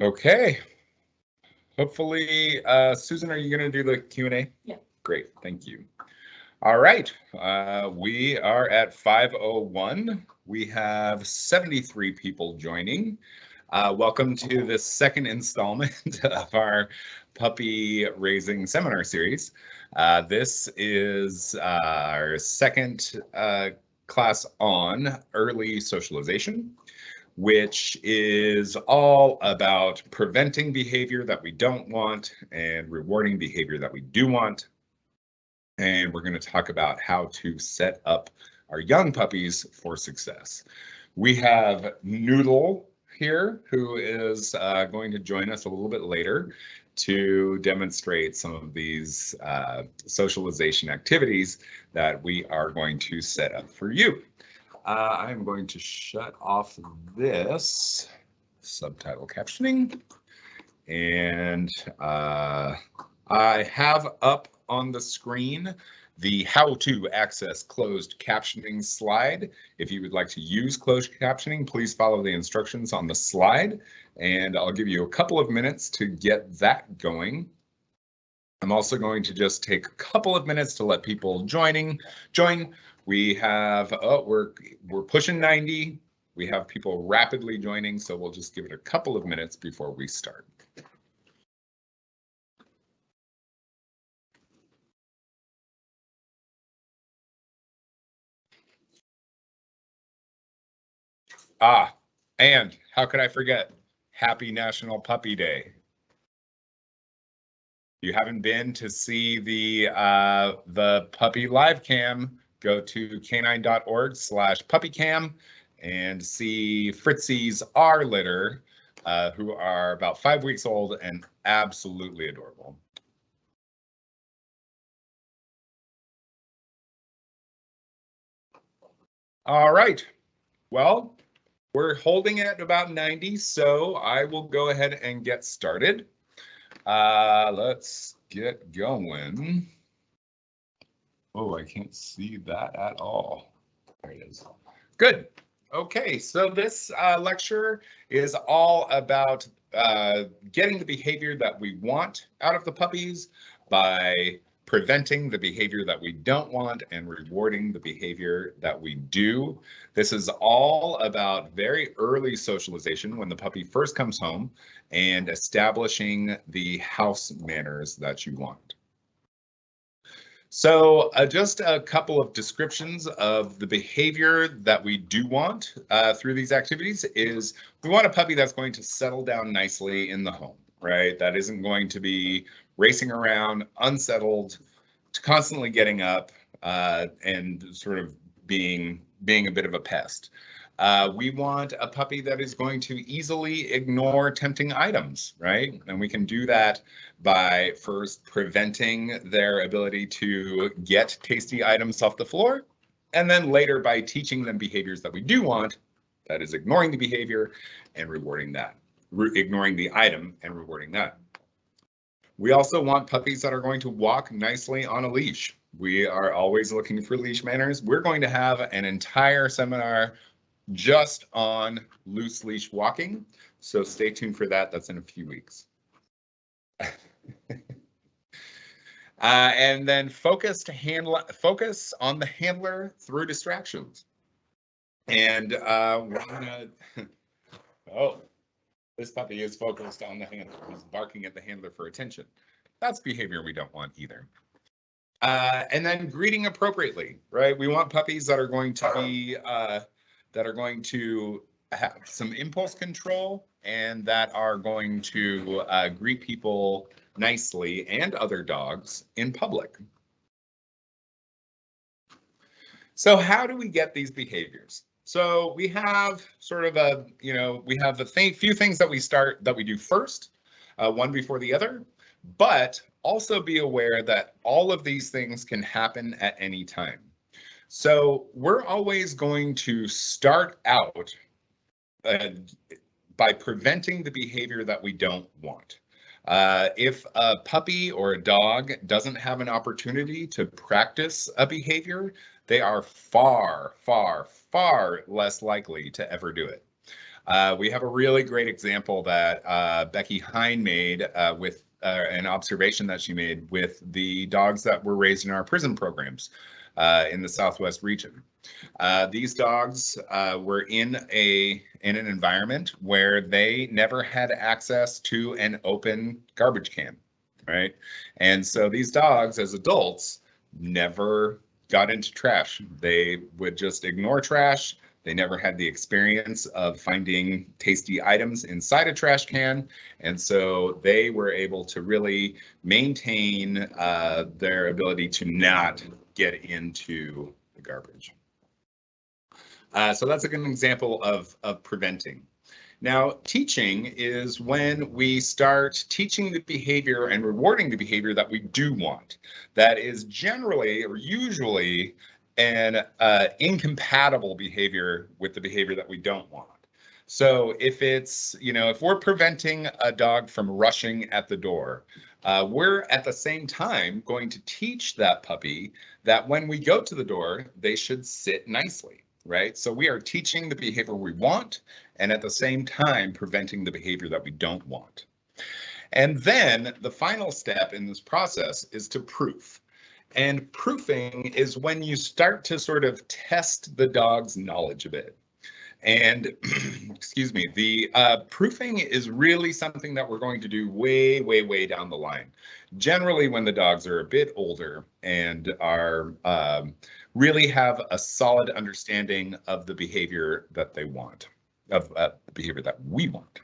Okay. Hopefully, Susan, are you going to do the Q&A? Yeah. Great, thank you. All right, we are at 5:01. We have 73 people joining. Welcome to the second installment of our puppy raising seminar series. This is our second class on early socialization, which is all about preventing behavior that we don't want and rewarding behavior that we do want. And we're going to talk about how to set up our young puppies for success. We have Noodle here, who is going to join us a little bit later to demonstrate some of these socialization activities that we are going to set up for you. I'm going to shut off this subtitle captioning, and I have up on the screen the how to access closed captioning slide. If you would like to use closed captioning, please follow the instructions on the slide, and I'll give you a couple of minutes to get that going. I'm also going to just take a couple of minutes to let people join. We have, we're pushing 90. We have people rapidly joining, so we'll just give it a couple of minutes before we start. And how could I forget? Happy National Puppy Day. If you haven't been to see the puppy live cam, go to canine.org/puppycam and see Fritzy's R litter, who are about 5 weeks old and absolutely adorable. All right, well, we're holding it at about 90, so I will go ahead and get started. Let's get going. Oh, I can't see that at all. There it is. Good. Okay, so this lecture is all about getting the behavior that we want out of the puppies by preventing the behavior that we don't want and rewarding the behavior that we do. This is all about very early socialization when the puppy first comes home and establishing the house manners that you want. So just a couple of descriptions of the behavior that we do want through these activities is we want a puppy that's going to settle down nicely in the home, right? That isn't going to be racing around, unsettled, constantly getting up and sort of being a bit of a pest. We want a puppy that is going to easily ignore tempting items, right? And we can do that by first preventing their ability to get tasty items off the floor, and then later by teaching them behaviors that we do want, that is ignoring the behavior and rewarding that, ignoring the item and rewarding that. We also want puppies that are going to walk nicely on a leash. We are always looking for leash manners. We're going to have an entire seminar just on loose leash walking, so stay tuned for that. That's in a few weeks. And then focus on the handler through distractions. And we're gonna, oh, this puppy is focused on the handler. He's barking at the handler for attention. That's behavior we don't want either. And then greeting appropriately, right? We want puppies that are going to be have some impulse control and that are going to greet people nicely and other dogs in public. So how do we get these behaviors? So we have sort of a, we have a few things that we do first, one before the other, but also be aware that all of these things can happen at any time. So we're always going to start out by preventing the behavior that we don't want. If a puppy or a dog doesn't have an opportunity to practice a behavior, they are far, far, far less likely to ever do it. We have a really great example that Becky Hine made with an observation that she made with the dogs that were raised in our prison programs in the Southwest region. These dogs were in an environment where they never had access to an open garbage can, right? And so these dogs, as adults, never got into trash. They would just ignore trash. They never had the experience of finding tasty items inside a trash can. And so they were able to really maintain their ability to not get into the garbage. So that's a good example of preventing. Now, teaching is when we start teaching the behavior and rewarding the behavior that we do want. That is generally or usually an incompatible behavior with the behavior that we don't want. So if it's, if we're preventing a dog from rushing at the door, we're at the same time going to teach that puppy that when we go to the door, they should sit nicely, right? So we are teaching the behavior we want and at the same time preventing the behavior that we don't want. And then the final step in this process is to proof. And proofing is when you start to sort of test the dog's knowledge a bit. And excuse me, the proofing is really something that we're going to do way, way, way down the line. Generally, when the dogs are a bit older and are really have a solid understanding of the behavior that they want, of the behavior that we want.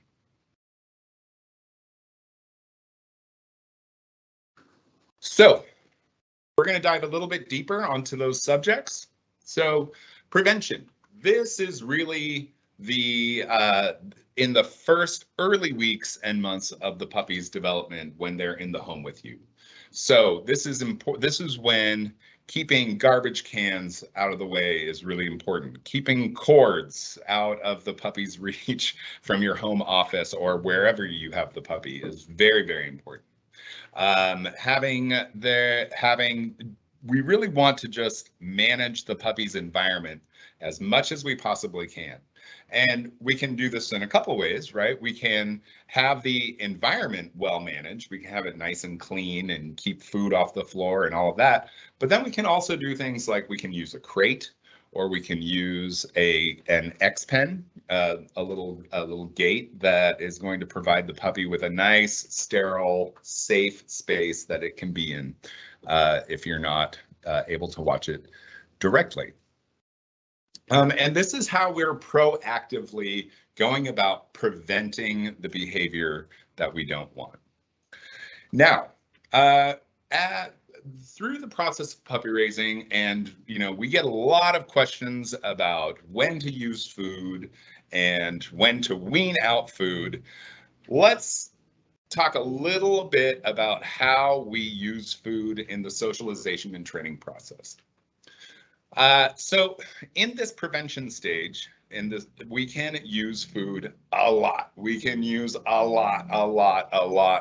So we're going to dive a little bit deeper onto those subjects. So prevention. This is really the in the first early weeks and months of the puppy's development when they're in the home with you. So this is important. This is when keeping garbage cans out of the way is really important. Keeping cords out of the puppy's reach from your home office or wherever you have the puppy is very, very important. We really want to just manage the puppy's environment as much as we possibly can. And we can do this in a couple ways, right? We can have the environment well managed. We can have it nice and clean and keep food off the floor and all of that. But then we can also do things like we can use a crate, or we can use an X-pen, a little gate that is going to provide the puppy with a nice, sterile, safe space that it can be in if you're not able to watch it directly. And this is how we're proactively going about preventing the behavior that we don't want. Now, through the process of puppy raising, and we get a lot of questions about when to use food and when to wean out food. Let's talk a little bit about how we use food in the socialization and training process. So in this prevention stage, we can use food a lot. We can use a lot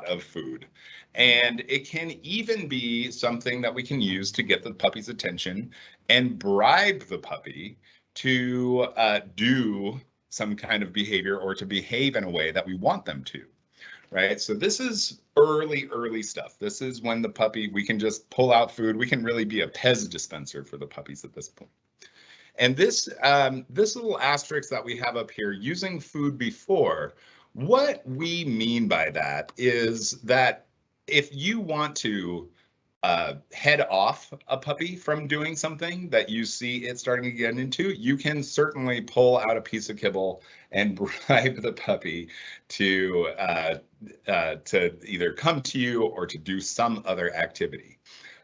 of food. And it can even be something that we can use to get the puppy's attention and bribe the puppy to do some kind of behavior or to behave in a way that we want them to. Right, so this is early stuff. This is when the puppy, we can just pull out food. We can really be a Pez dispenser for the puppies at this point. And this little asterisk that we have up here, using food before, what we mean by that is that if you want to head off a puppy from doing something that you see it starting to get into, you can certainly pull out a piece of kibble and bribe the puppy to either come to you or to do some other activity.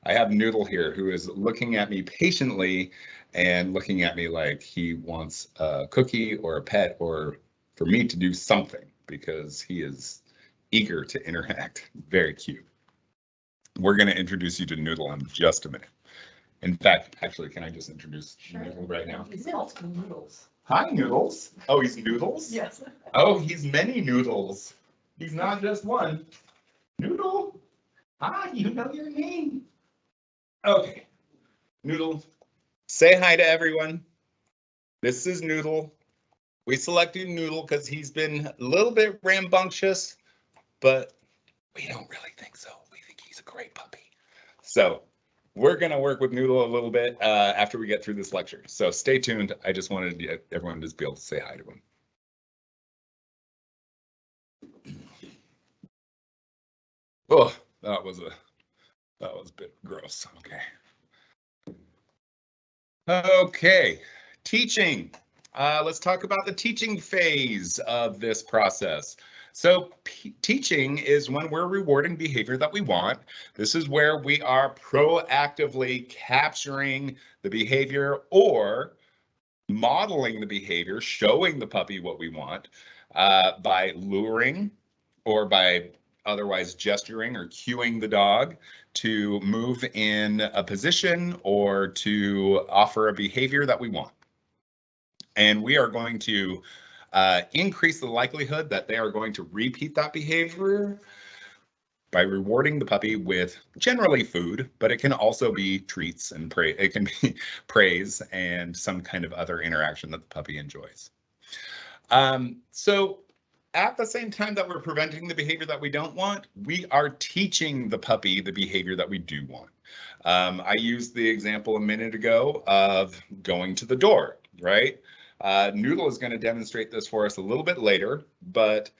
I have Noodle here who is looking at me patiently and looking at me like he wants a cookie or a pet or for me to do something because he is eager to interact. Very cute. We're going to introduce you to Noodle in just a minute. In fact, actually, can I just introduce Noodle right now? He's multiple noodles. Hi, Noodles. Oh, he's Noodles? Yes. Oh, he's many Noodles. He's not just one. Noodle. Hi, you know your name. Okay. Noodle, say hi to everyone. This is Noodle. We selected Noodle because he's been a little bit rambunctious, but we don't really think so. We think he's a great puppy. So we're going to work with Noodle a little bit after we get through this lecture. So stay tuned. I just wanted everyone to be able to say hi to him. Oh, that was a bit gross. Okay, teaching. Let's talk about the teaching phase of this process. So teaching is when we're rewarding behavior that we want. This is where we are proactively capturing the behavior or modeling the behavior, showing the puppy what we want by luring or by otherwise gesturing or cueing the dog to move in a position or to offer a behavior that we want. And we are going to increase the likelihood that they are going to repeat that behavior by rewarding the puppy with generally food, but it can also be treats and praise. It can be praise and some kind of other interaction that the puppy enjoys. So at the same time that we're preventing the behavior that we don't want, we are teaching the puppy the behavior that we do want. I used the example a minute ago of going to the door, right? Noodle is going to demonstrate this for us a little bit later, but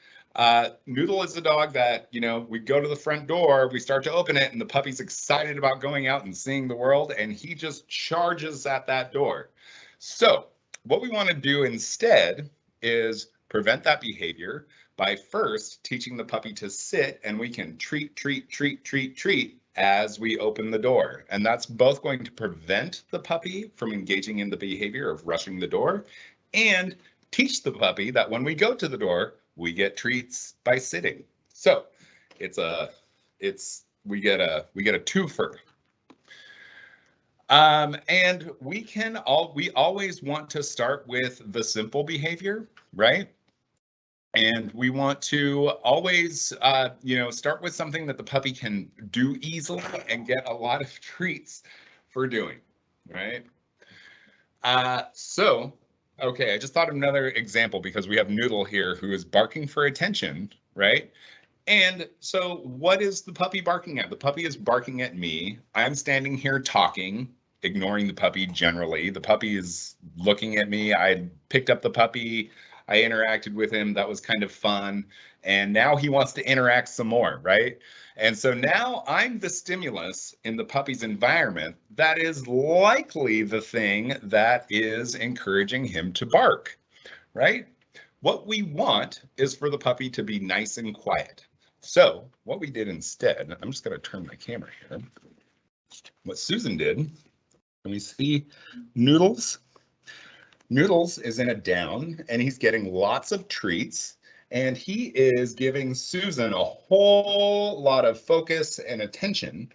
Noodle is the dog that, you know, we go to the front door, we start to open it, and the puppy's excited about going out and seeing the world, and he just charges at that door. So what we want to do instead is prevent that behavior by first teaching the puppy to sit, and we can treat as we open the door. And that's both going to prevent the puppy from engaging in the behavior of rushing the door and teach the puppy that when we go to the door, we get treats by sitting. So we get a twofer. And we always want to start with the simple behavior, right? And we want to always, start with something that the puppy can do easily and get a lot of treats for doing, right? Okay, I just thought of another example because we have Noodle here who is barking for attention, right? And so what is the puppy barking at? The puppy is barking at me. I'm standing here talking, ignoring the puppy generally. The puppy is looking at me. I picked up the puppy. I interacted with him. That was kind of fun. And now he wants to interact some more, right? And so now I'm the stimulus in the puppy's environment that is likely the thing that is encouraging him to bark, right? What we want is for the puppy to be nice and quiet. So what we did instead, I'm just going to turn my camera here. What Susan did, can we see Noodles? Noodles is in a down and he's getting lots of treats and he is giving Susan a whole lot of focus and attention.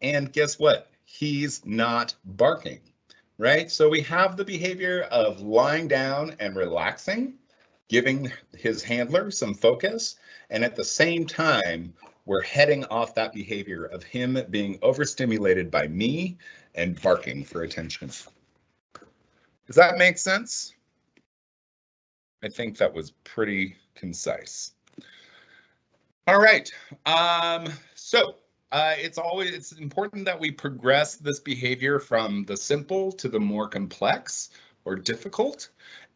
And guess what? He's not barking, right? So we have the behavior of lying down and relaxing, giving his handler some focus, and at the same time, we're heading off that behavior of him being overstimulated by me and barking for attention. Does that make sense? I think that was pretty concise. All right, it's important that we progress this behavior from the simple to the more complex or difficult.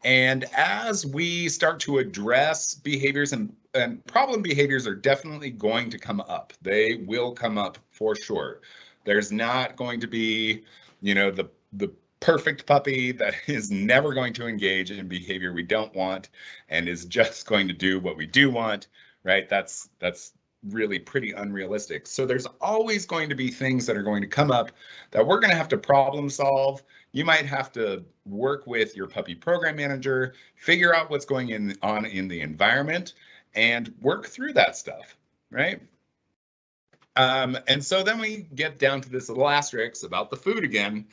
And as we start to address behaviors and problem behaviors are definitely going to come up. They will come up for sure. There's not going to be, the perfect puppy that is never going to engage in behavior we don't want and is just going to do what we do want, right? That's really pretty unrealistic. So there's always going to be things that are going to come up that we're going to have to problem solve. You might have to work with your puppy program manager, figure out what's going on in the environment, and work through that stuff, right? And so then we get down to this little asterisk about the food again.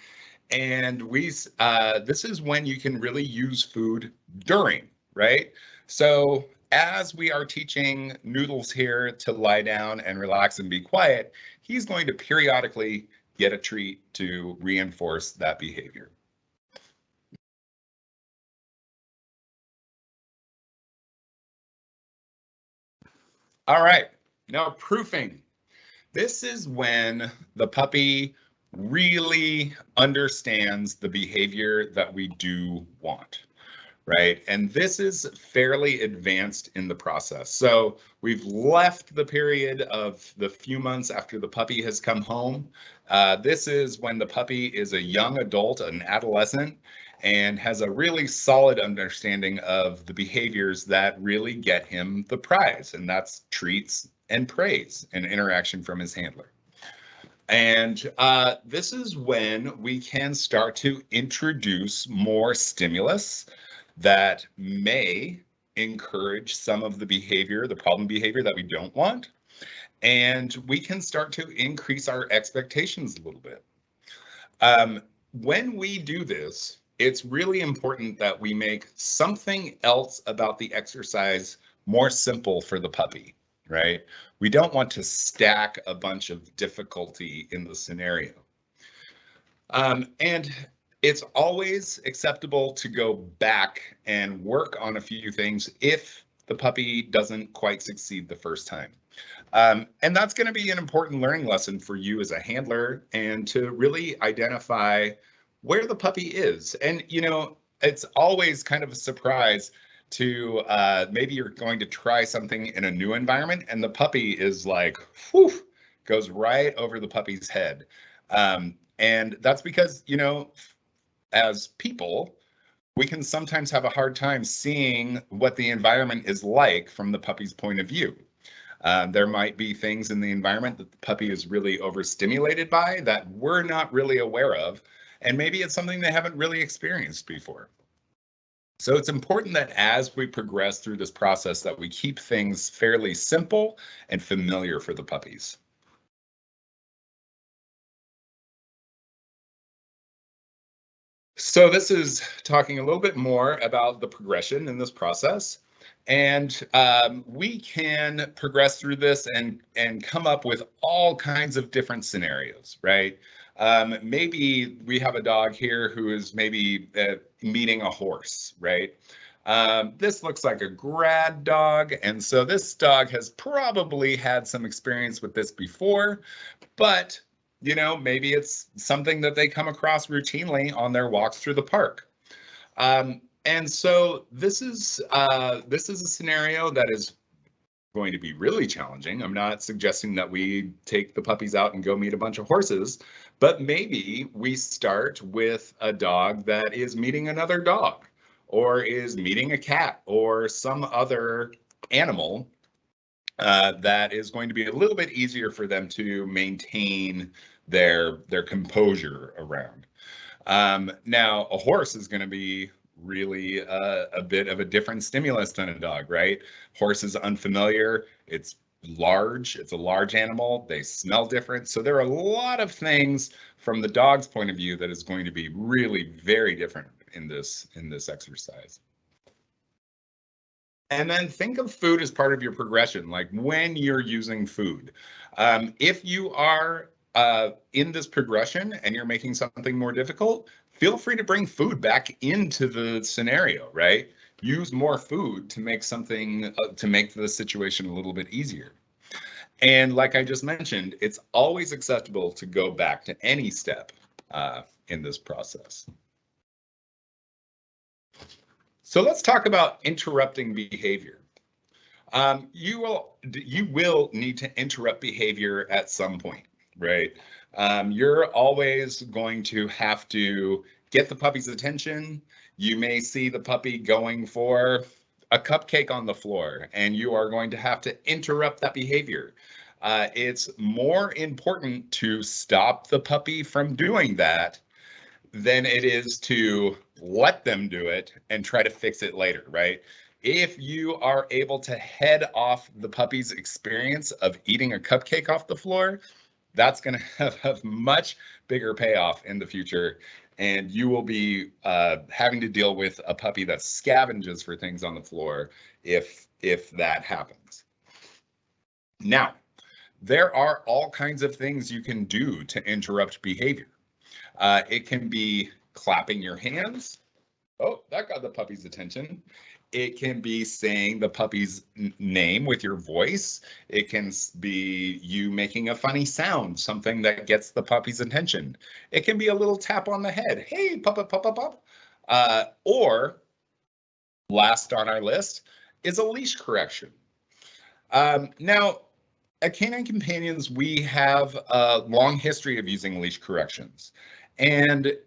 And this is when you can really use food during, right? So as we are teaching Noodles here to lie down and relax and be quiet, he's going to periodically get a treat to reinforce that behavior. All right, now proofing. This is when the puppy really understands the behavior that we do want, right? And this is fairly advanced in the process. So we've left the period of the few months after the puppy has come home. This is when the puppy is a young adult, an adolescent, and has a really solid understanding of the behaviors that really get him the prize, and that's treats and praise and interaction from his handler. And this is when we can start to introduce more stimulus that may encourage some of the behavior, the problem behavior that we don't want. And we can start to increase our expectations a little bit. When we do this, it's really important that we make something else about the exercise more simple for the puppy, right? We don't want to stack a bunch of difficulty in the scenario. And it's always acceptable to go back and work on a few things if the puppy doesn't quite succeed the first time. And that's going to be an important learning lesson for you as a handler, and to really identify where the puppy is. And, you know, it's always kind of a surprise to maybe you're going to try something in a new environment and the puppy is like, whew, goes right over the puppy's head. And that's because, you know, as people, we can sometimes have a hard time seeing what the environment is like from the puppy's point of view. There might be things in the environment that the puppy is really overstimulated by that we're not really aware of, and maybe it's something they haven't really experienced before. So it's important that as we progress through this process that we keep things fairly simple and familiar for the puppies. So this is talking a little bit more about the progression in this process. And we can progress through this and come up with all kinds of different scenarios, right? Maybe we have a dog here who is maybe meeting a horse, right? This looks like a grad dog, and so this dog has probably had some experience with this before, but you know, maybe it's something that they come across routinely on their walks through the park. And so this is a scenario that is going to be really challenging. I'm not suggesting that we take the puppies out and go meet a bunch of horses, but maybe we start with a dog that is meeting another dog, or is meeting a cat, or some other animal that is going to be a little bit easier for them to maintain their composure around. Now, a horse is going to be really a bit of a different stimulus than a dog, right? Horse is unfamiliar. It's large. It's a large animal. They smell different. So there are a lot of things from the dog's point of view that is going to be really very different in this exercise. And then think of food as part of your progression, like when you're using food. If you are in this progression and you're making something more difficult, feel free to bring food back into the scenario, right? Use more food to make something, to make the situation a little bit easier. And like I just mentioned, it's always acceptable to go back to any step in this process. So let's talk about interrupting behavior. You will need to interrupt behavior at some point, right? You're always going to have to get the puppy's attention. You may see the puppy going for a cupcake on the floor, and you are going to have to interrupt that behavior. It's more important to stop the puppy from doing that than it is to let them do it and try to fix it later, right? If you are able to head off the puppy's experience of eating a cupcake off the floor, that's going to have a much bigger payoff in the future. And you will be having to deal with a puppy that scavenges for things on the floor if that happens. Now, there are all kinds of things you can do to interrupt behavior. It can be clapping your hands. Oh, that got the puppy's attention. It can be saying the puppy's name with your voice. It can be you making a funny sound, something that gets the puppy's attention. It can be a little tap on the head. Hey, pup, pup, pup, pup. Or last on our list is a leash correction. Now, at Canine Companions, we have a long history of using leash corrections. And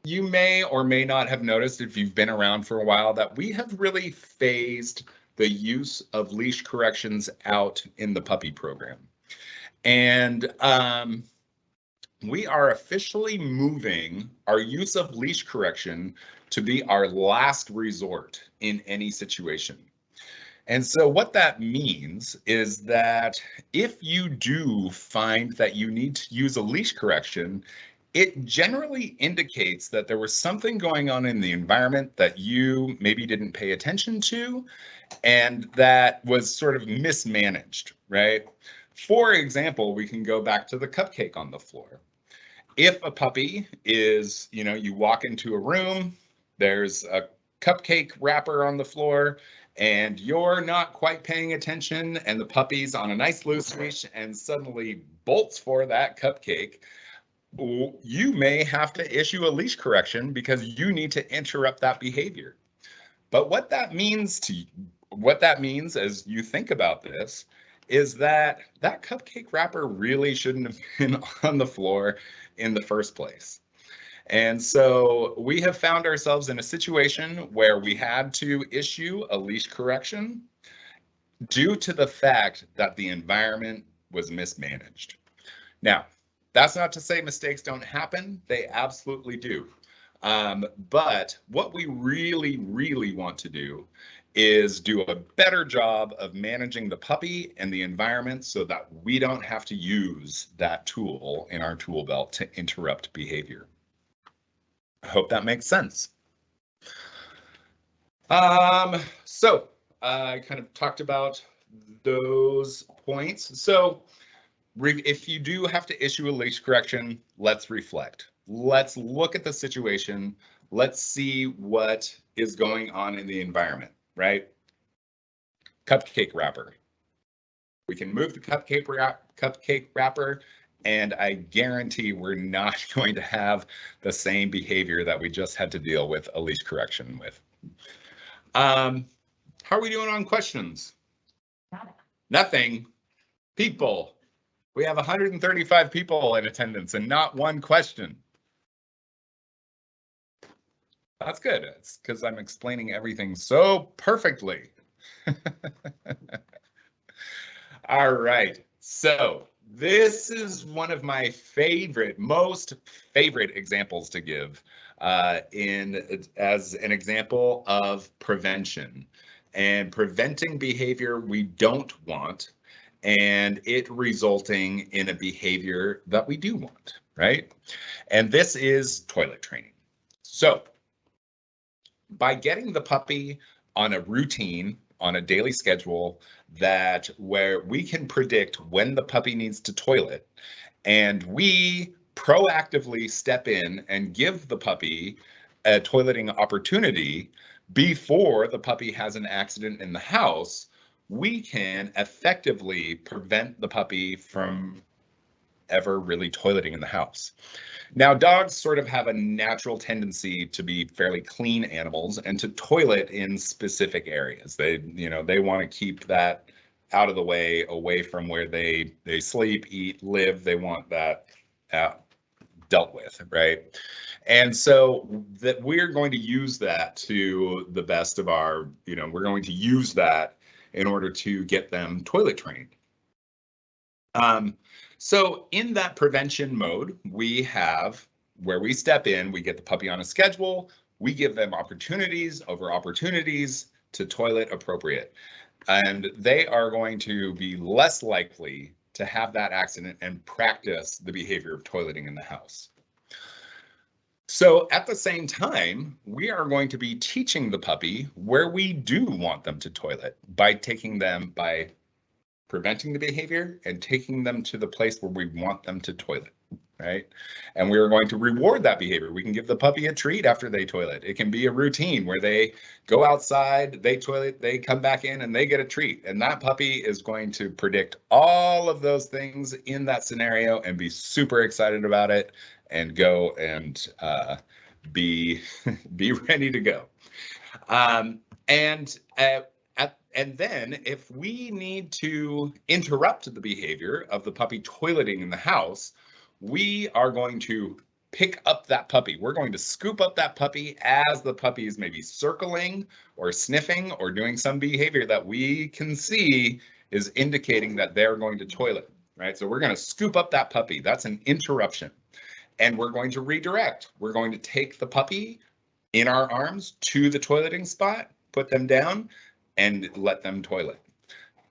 you may or may not have noticed, if you've been around for a while, that we have really phased the use of leash corrections out in the puppy program. And we are officially moving our use of leash correction to be our last resort in any situation. And so what that means is that if you do find that you need to use a leash correction, it generally indicates that there was something going on in the environment that you maybe didn't pay attention to, and that was sort of mismanaged, right? For example, we can go back to the cupcake on the floor. If a puppy is, you walk into a room, there's a cupcake wrapper on the floor, and you're not quite paying attention, and the puppy's on a nice loose leash and suddenly bolts for that cupcake, you may have to issue a leash correction because you need to interrupt that behavior. But what that means as you think about this is that cupcake wrapper really shouldn't have been on the floor in the first place. And so we have found ourselves in a situation where we had to issue a leash correction due to the fact that the environment was mismanaged. Now, that's not to say mistakes don't happen. They absolutely do. But what we really, really want to do is do a better job of managing the puppy and the environment so that we don't have to use that tool in our tool belt to interrupt behavior. I hope that makes sense. So I kind of talked about those points. So if you do have to issue a leash correction, let's reflect. Let's look at the situation. Let's see what is going on in the environment, right? Cupcake wrapper. We can move the cupcake wrapper, and I guarantee we're not going to have the same behavior that we just had to deal with a leash correction with. How are we doing on questions? Nothing. People. We have 135 people in attendance and not one question. That's good. It's because I'm explaining everything so perfectly. All right. So this is one of my most favorite examples to give as an example of prevention and preventing behavior we don't want, and it resulting in a behavior that we do want, right? And this is toilet training. So by getting the puppy on a routine, on a daily schedule where we can predict when the puppy needs to toilet, and we proactively step in and give the puppy a toileting opportunity before the puppy has an accident in the house, we can effectively prevent the puppy from ever really toileting in the house. Now, dogs sort of have a natural tendency to be fairly clean animals and to toilet in specific areas. They want to keep that out of the way, away from where they sleep, eat, live. They want that dealt with, right? And so that we're going to use that to the best of our, we're going to use that in order to get them toilet trained. So in that prevention mode, we have where we step in, we get the puppy on a schedule, we give them opportunities over opportunities to toilet appropriate. And they are going to be less likely to have that accident and practice the behavior of toileting in the house. So at the same time, we are going to be teaching the puppy where we do want them to toilet by preventing the behavior and taking them to the place where we want them to toilet. right? And we are going to reward that behavior. We can give the puppy a treat after they toilet. It can be a routine where they go outside, they toilet, they come back in, and they get a treat. And that puppy is going to predict all of those things in that scenario and be super excited about it and go and be ready to go. And then if we need to interrupt the behavior of the puppy toileting in the house, we are going to pick up that puppy. We're going to scoop up that puppy as the puppy is maybe circling or sniffing or doing some behavior that we can see is indicating that they're going to toilet, right? So we're going to scoop up that puppy. That's an interruption. And we're going to redirect. We're going to take the puppy in our arms to the toileting spot, put them down, and let them toilet.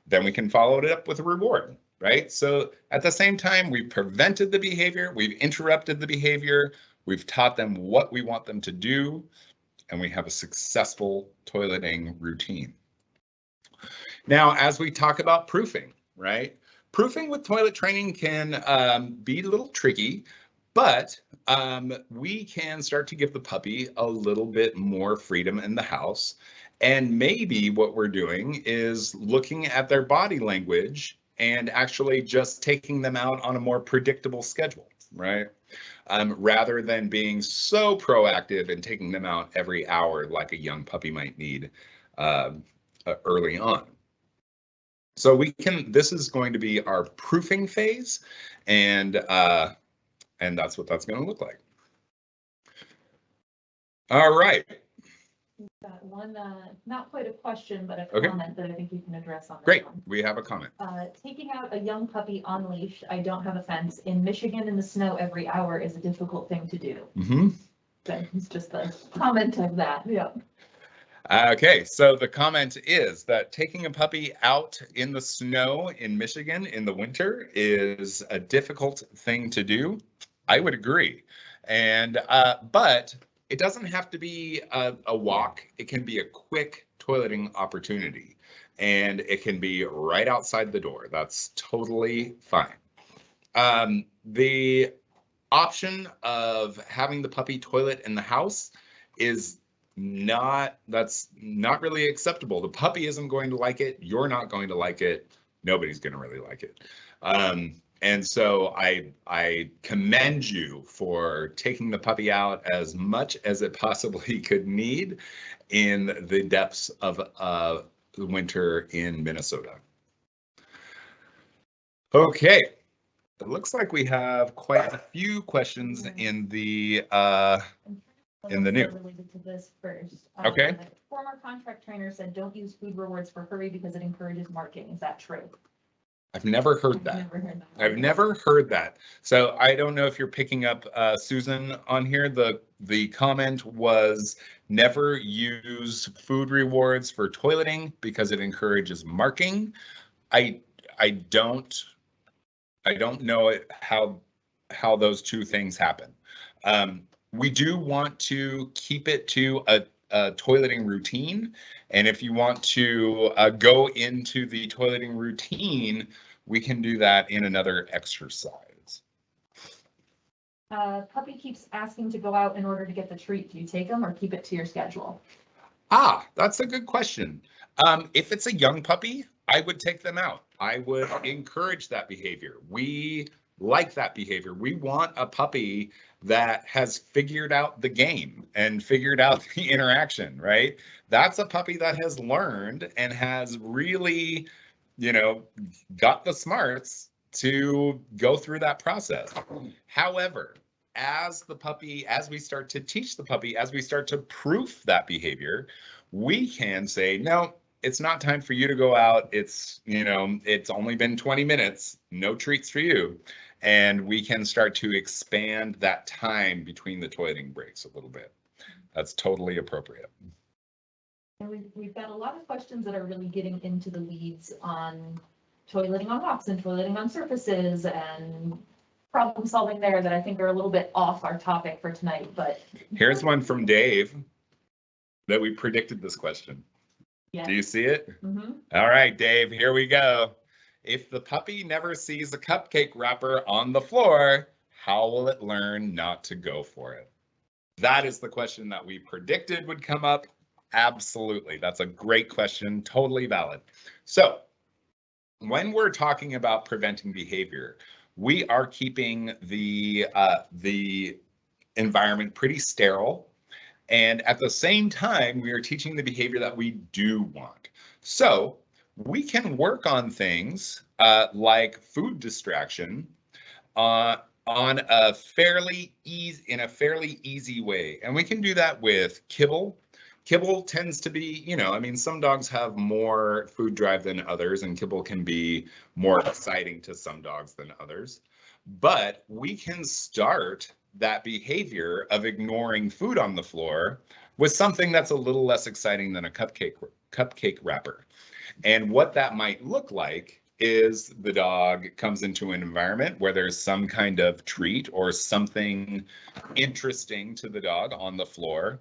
Then we can follow it up with a reward, right? So at the same time, we've prevented the behavior, we've interrupted the behavior, we've taught them what we want them to do, and we have a successful toileting routine. Now, as we talk about proofing, right? Proofing with toilet training can be a little tricky, but we can start to give the puppy a little bit more freedom in the house. And maybe what we're doing is looking at their body language and actually just taking them out on a more predictable schedule, right? Rather than being so proactive and taking them out every hour like a young puppy might need early on. So this is going to be our proofing phase, and that's what that's going to look like. All right. We've got one, not quite a question, but a comment that I think you can address on this. Great. One. We have a comment. Taking out a young puppy on leash, I don't have a fence. In Michigan in the snow every hour is a difficult thing to do. Mm-hmm. It's just a comment of that. Yeah. Okay, so the comment is that taking a puppy out in the snow in Michigan in the winter is a difficult thing to do. I would agree. And but it doesn't have to be a walk. It can be a quick toileting opportunity, and it can be right outside the door. That's totally fine. The option of having the puppy toilet in the house is that's not really acceptable. The puppy isn't going to like it. You're not going to like it. Nobody's going to really like it. And so I commend you for taking the puppy out as much as it possibly could need in the depths of the winter in Minnesota. Okay, it looks like we have quite a few questions in the new. Related to this first. Okay. Former contract trainer said don't use food rewards for hurry because it encourages marking. Is that true? I've never heard that. I've never heard that. So I don't know if you're picking up Susan on here. The comment was never use food rewards for toileting because it encourages marking. I don't know how those two things happen. We do want to keep it to a toileting routine. And if you want to go into the toileting routine, we can do that in another exercise. Puppy keeps asking to go out in order to get the treat. Do you take them or keep it to your schedule? That's a good question. If it's a young puppy, I would take them out. I would encourage that behavior. We like that behavior. We want a puppy that has figured out the game and figured out the interaction, right? That's a puppy that has learned and has really, got the smarts to go through that process. However, as we start to teach the puppy, as we start to proof that behavior, we can say, no, it's not time for you to go out. It's only been 20 minutes, no treats for you. And we can start to expand that time between the toileting breaks a little bit. That's totally appropriate. And we've got a lot of questions that are really getting into the weeds on toileting on walks and toileting on surfaces and problem solving there that I think are a little bit off our topic for tonight. But here's one from Dave that we predicted this question. Yeah. Do you see it? Mm-hmm. All right, Dave, here we go. If the puppy never sees a cupcake wrapper on the floor, how will it learn not to go for it? That is the question that we predicted would come up. Absolutely. That's a great question. Totally valid. So when we're talking about preventing behavior, we are keeping the environment pretty sterile. And at the same time, we are teaching the behavior that we do want. So we can work on things like food distraction on a fairly easy way. And we can do that with kibble. Kibble tends to be, I mean, some dogs have more food drive than others, and kibble can be more exciting to some dogs than others. But we can start that behavior of ignoring food on the floor with something that's a little less exciting than a cupcake wrapper. And what that might look like is the dog comes into an environment where there's some kind of treat or something interesting to the dog on the floor.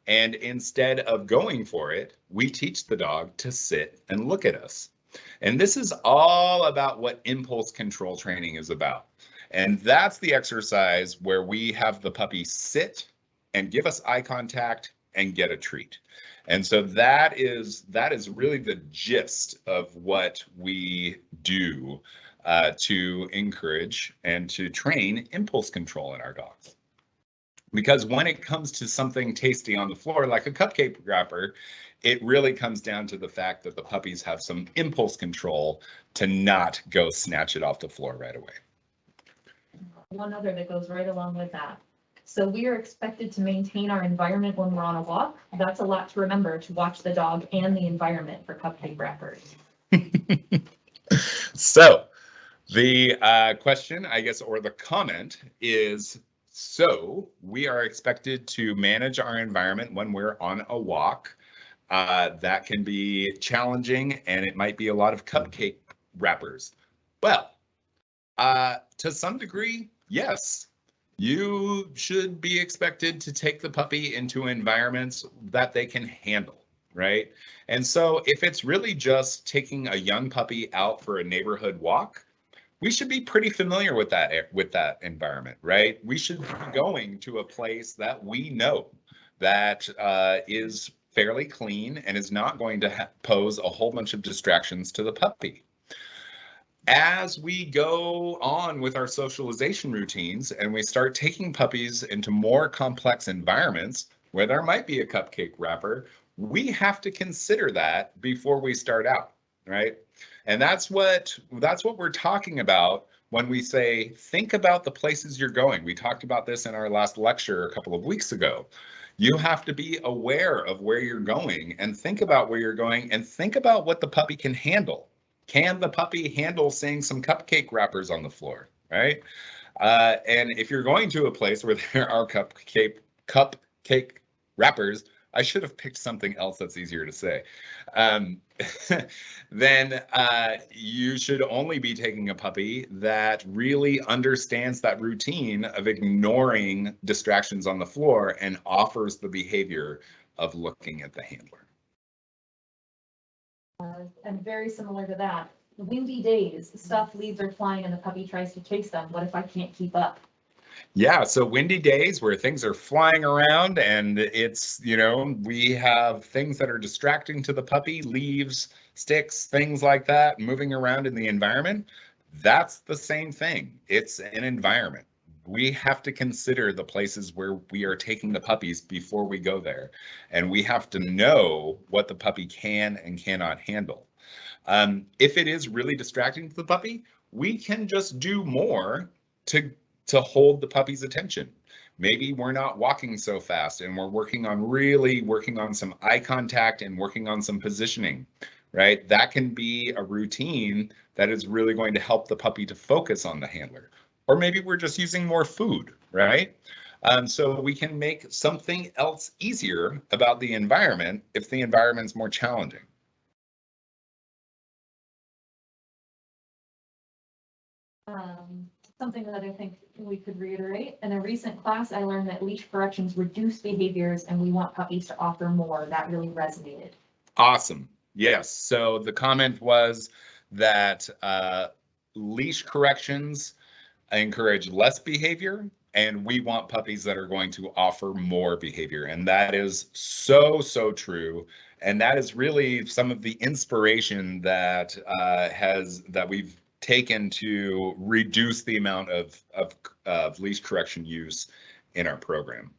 And instead of going for it, we teach the dog to sit and look at us. And this is all about what impulse control training is about. And that's the exercise where we have the puppy sit and give us eye contact and get a treat. And so that is really the gist of what we do to encourage and to train impulse control in our dogs. Because when it comes to something tasty on the floor, like a cupcake wrapper, it really comes down to the fact that the puppies have some impulse control to not go snatch it off the floor right away. One other that goes right along with that. So we are expected to maintain our environment when we're on a walk. That's a lot to remember, to watch the dog and the environment for cupcake wrappers. So the question, I guess, or the comment is, so we are expected to manage our environment when we're on a walk. That can be challenging, and it might be a lot of cupcake wrappers. Well, to some degree, yes. You should be expected to take the puppy into environments that they can handle, right? And so if it's really just taking a young puppy out for a neighborhood walk, we should be pretty familiar with that environment, right? We should be going to a place that we know that is fairly clean and is not going to pose a whole bunch of distractions to the puppy. As we go on with our socialization routines and we start taking puppies into more complex environments where there might be a cupcake wrapper, we have to consider that before we start out, right? And that's what we're talking about when we say, think about the places you're going. We talked about this in our last lecture a couple of weeks ago. You have to be aware of where you're going and think about where you're going and think about what the puppy can handle. Can the puppy handle seeing some cupcake wrappers on the floor, right? And if you're going to a place where there are cupcake wrappers, I should have picked something else that's easier to say. Then you should only be taking a puppy that really understands that routine of ignoring distractions on the floor and offers the behavior of looking at the handler. And very similar to that, windy days, stuff, leaves are flying and the puppy tries to chase them. What if I can't keep up? Yeah, so windy days where things are flying around and it's, we have things that are distracting to the puppy, leaves, sticks, things like that, moving around in the environment. That's the same thing. It's an environment. We have to consider the places where we are taking the puppies before we go there. And we have to know what the puppy can and cannot handle. If it is really distracting to the puppy, we can just do more to hold the puppy's attention. Maybe we're not walking so fast and we're working on some eye contact and working on some positioning, right? That can be a routine that is really going to help the puppy to focus on the handler. Or maybe we're just using more food, right? So we can make something else easier about the environment if the environment's more challenging. Something that I think we could reiterate. In a recent class, I learned that leash corrections reduce behaviors and we want puppies to offer more. That really resonated. Awesome. Yes. So the comment was that leash corrections encourage less behavior, and we want puppies that are going to offer more behavior. And that is so, so true. And that is really some of the inspiration that that we've taken to reduce the amount of leash correction use in our program.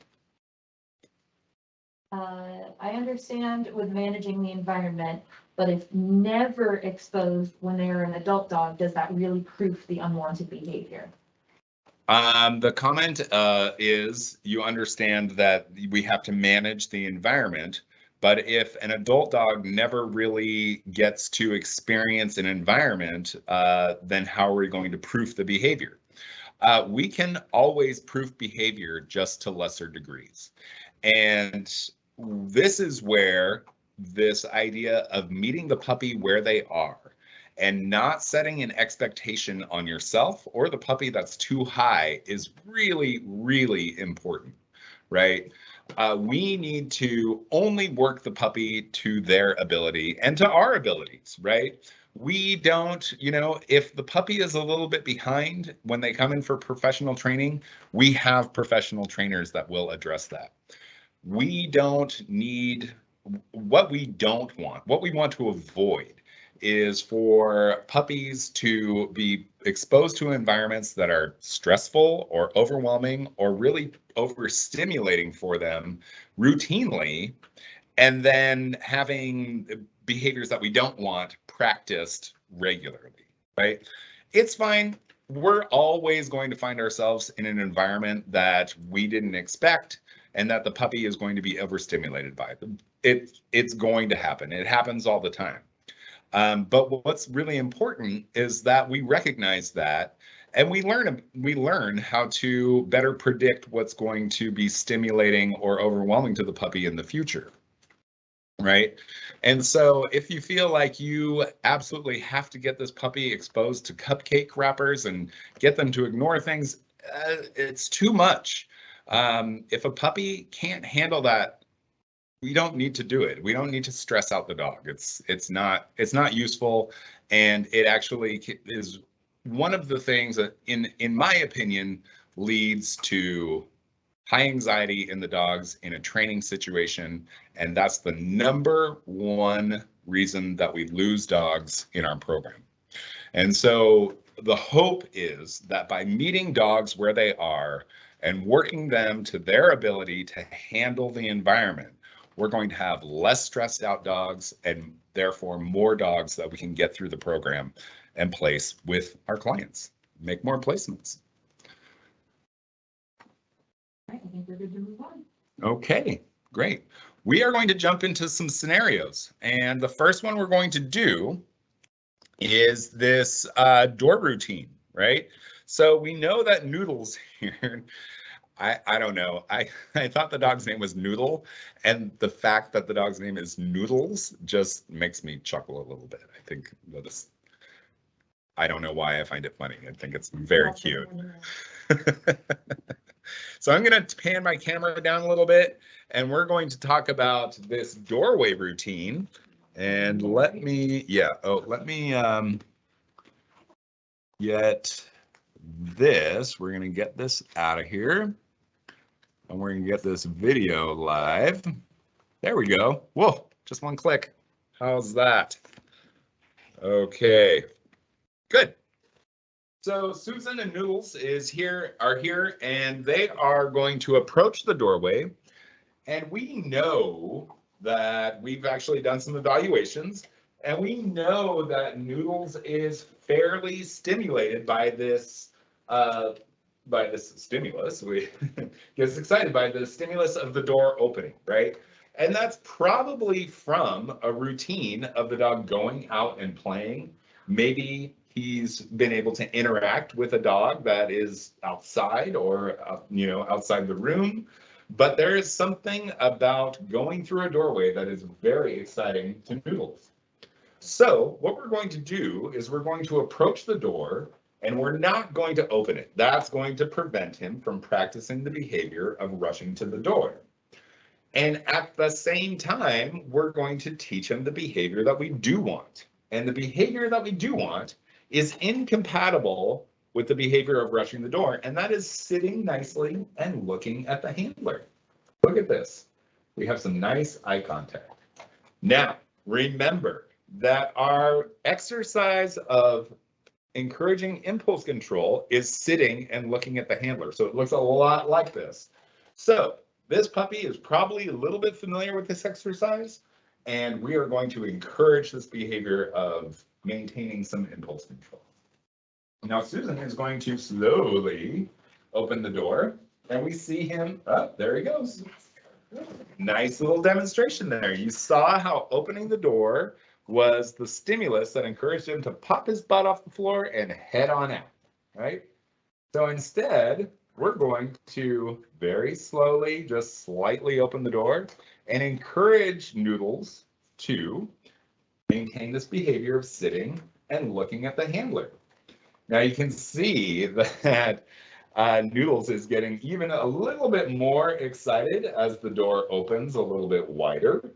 I understand with managing the environment, but if never exposed when they're an adult dog, does that really proof the unwanted behavior? The comment is you understand that we have to manage the environment, but if an adult dog never really gets to experience an environment, then how are we going to proof the behavior? We can always proof behavior just to lesser degrees. And this is where this idea of meeting the puppy where they are and not setting an expectation on yourself or the puppy that's too high is really, really important, right? We need to only work the puppy to their ability and to our abilities, right? We don't, if the puppy is a little bit behind when they come in for professional training, we have professional trainers that will address that. We don't need what we don't want. What we want to avoid is for puppies to be exposed to environments that are stressful or overwhelming or really overstimulating for them routinely, and then having behaviors that we don't want practiced regularly, right? It's fine. We're always going to find ourselves in an environment that we didn't expect and that the puppy is going to be overstimulated by. It's going to happen. It happens all the time. But what's really important is that we recognize that and we learn how to better predict what's going to be stimulating or overwhelming to the puppy in the future. Right. And so if you feel like you absolutely have to get this puppy exposed to cupcake wrappers and get them to ignore things, it's too much. If a puppy can't handle that, we don't need to do it. We don't need to stress out the dog. It's not useful, and it actually is one of the things that, in my opinion, leads to high anxiety in the dogs in a training situation, and that's the number one reason that we lose dogs in our program. And so the hope is that by meeting dogs where they are and working them to their ability to handle the environment, we're going to have less stressed out dogs and therefore more dogs that we can get through the program and place with our clients, make more placements. I think we're good to move on. Okay, great. We are going to jump into some scenarios. And the first one we're going to do is this door routine, right? So we know that Noodles here, I don't know. I thought the dog's name was Noodle, and the fact that the dog's name is Noodles just makes me chuckle a little bit. I think that is, I don't know why I find it funny. I think it's very cute. So I'm going to pan my camera down a little bit, and we're going to talk about this doorway routine. And let me get this. We're going to get this out of here, and we're going to get this video live. There we go. Whoa, just one click. How's that? Okay, good. So Susan and Noodles are here, and they are going to approach the doorway. And we know that we've actually done some evaluations, and we know that Noodles is fairly stimulated by this stimulus. We gets excited by the stimulus of the door opening, right? And that's probably from a routine of the dog going out and playing. Maybe he's been able to interact with a dog that is outside or, outside the room. But there is something about going through a doorway that is very exciting to Noodles. So what we're going to do is we're going to approach the door, and we're not going to open it. That's going to prevent him from practicing the behavior of rushing to the door. And at the same time, we're going to teach him the behavior that we do want. And the behavior that we do want is incompatible with the behavior of rushing the door, and that is sitting nicely and looking at the handler. Look at this. We have some nice eye contact. Now, remember that our exercise of encouraging impulse control is sitting and looking at the handler. So it looks a lot like this. So this puppy is probably a little bit familiar with this exercise, and we are going to encourage this behavior of maintaining some impulse control. Now Susan is going to slowly open the door, and we see him, oh, there he goes. Nice little demonstration there. You saw how opening the door was the stimulus that encouraged him to pop his butt off the floor and head on out, right? So instead, we're going to very slowly, just slightly open the door and encourage Noodles to maintain this behavior of sitting and looking at the handler. Now you can see that Noodles is getting even a little bit more excited as the door opens a little bit wider.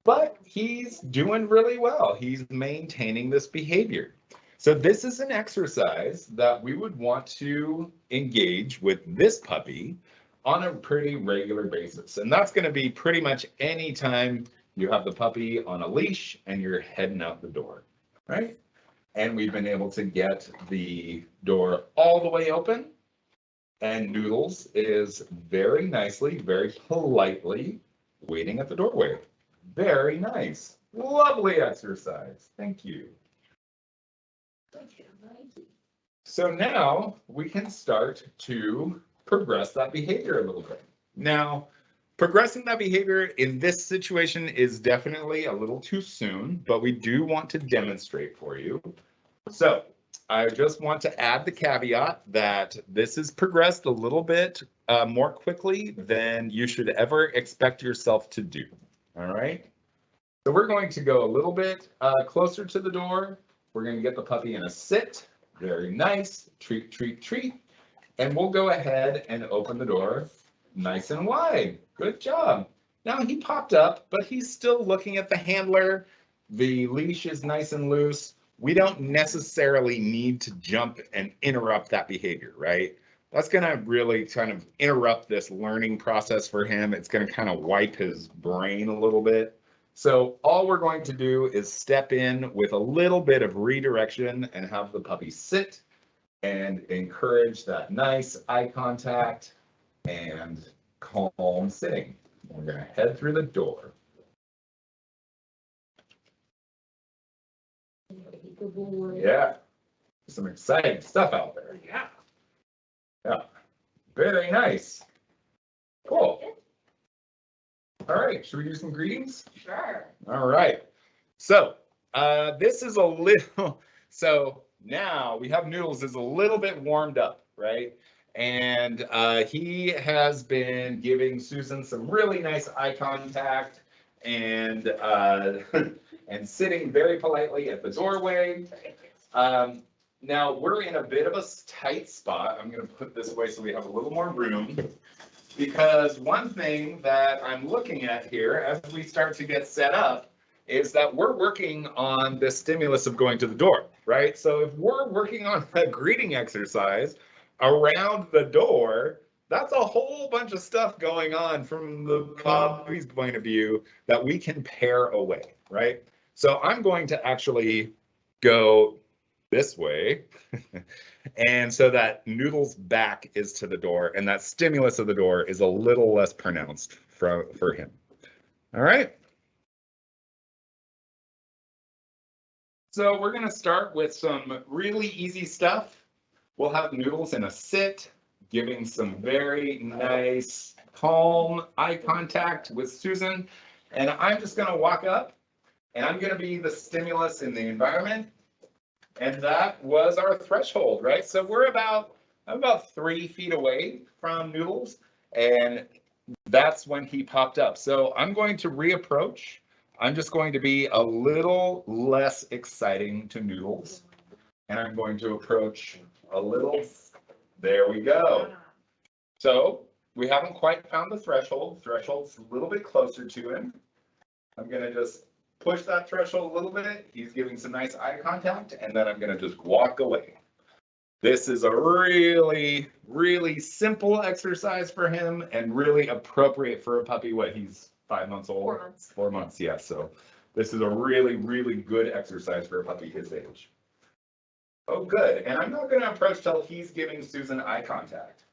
But he's doing really well. He's maintaining this behavior. So this is an exercise that we would want to engage with this puppy on a pretty regular basis. And that's going to be pretty much any time you have the puppy on a leash and you're heading out the door, right? And we've been able to get the door all the way open. And Noodles is very nicely, very politely waiting at the doorway. Very nice. Lovely exercise. Thank you. Thank you. So now we can start to progress that behavior a little bit. Now, progressing that behavior in this situation is definitely a little too soon, but we do want to demonstrate for you. So I just want to add the caveat that this is progressed a little bit more quickly than you should ever expect yourself to do. All right. So we're going to go a little bit closer to the door. We're going to get the puppy in a sit. Very nice. Treat, treat, treat. And we'll go ahead and open the door nice and wide. Good job. Now he popped up, but he's still looking at the handler. The leash is nice and loose. We don't necessarily need to jump and interrupt that behavior, right? That's going to really kind of interrupt this learning process for him. It's going to kind of wipe his brain a little bit. So all we're going to do is step in with a little bit of redirection and have the puppy sit and encourage that nice eye contact and calm sitting. We're going to head through the door. Yeah, some exciting stuff out there. Yeah. Yeah, very nice. Cool. All right, should we do some greetings? Sure. All right. So this is a little, so now we have Noodles is a little bit warmed up, right? And he has been giving Susan some really nice eye contact and and sitting very politely at the doorway. Now we're in a bit of a tight spot. I'm going to put this away so we have a little more room. Because one thing that I'm looking at here as we start to get set up is that we're working on the stimulus of going to the door, right? So if we're working on a greeting exercise around the door, that's a whole bunch of stuff going on from the puppy's point of view that we can pare away, right? So I'm going to actually go this way. And so that Noodles' back is to the door and that stimulus of the door is a little less pronounced for him. All right. So we're going to start with some really easy stuff. We'll have Noodles in a sit, giving some very nice, calm eye contact with Susan. And I'm just going to walk up and I'm going to be the stimulus in the environment. And that was our threshold, right? So we're about 3 feet away from Noodles, and that's when he popped up. So I'm going to reapproach. I'm just going to be a little less exciting to Noodles, and I'm going to approach a little. There we go. So we haven't quite found the threshold. Threshold's a little bit closer to him. I'm going to just push that threshold a little bit. He's giving some nice eye contact, and then I'm going to just walk away. This is a really, really simple exercise for him and really appropriate for a puppy. What, he's 5 months old? 4 months. 4 months, yeah. So this is a really, really good exercise for a puppy his age. Oh, good. And I'm not going to approach till he's giving Susan eye contact.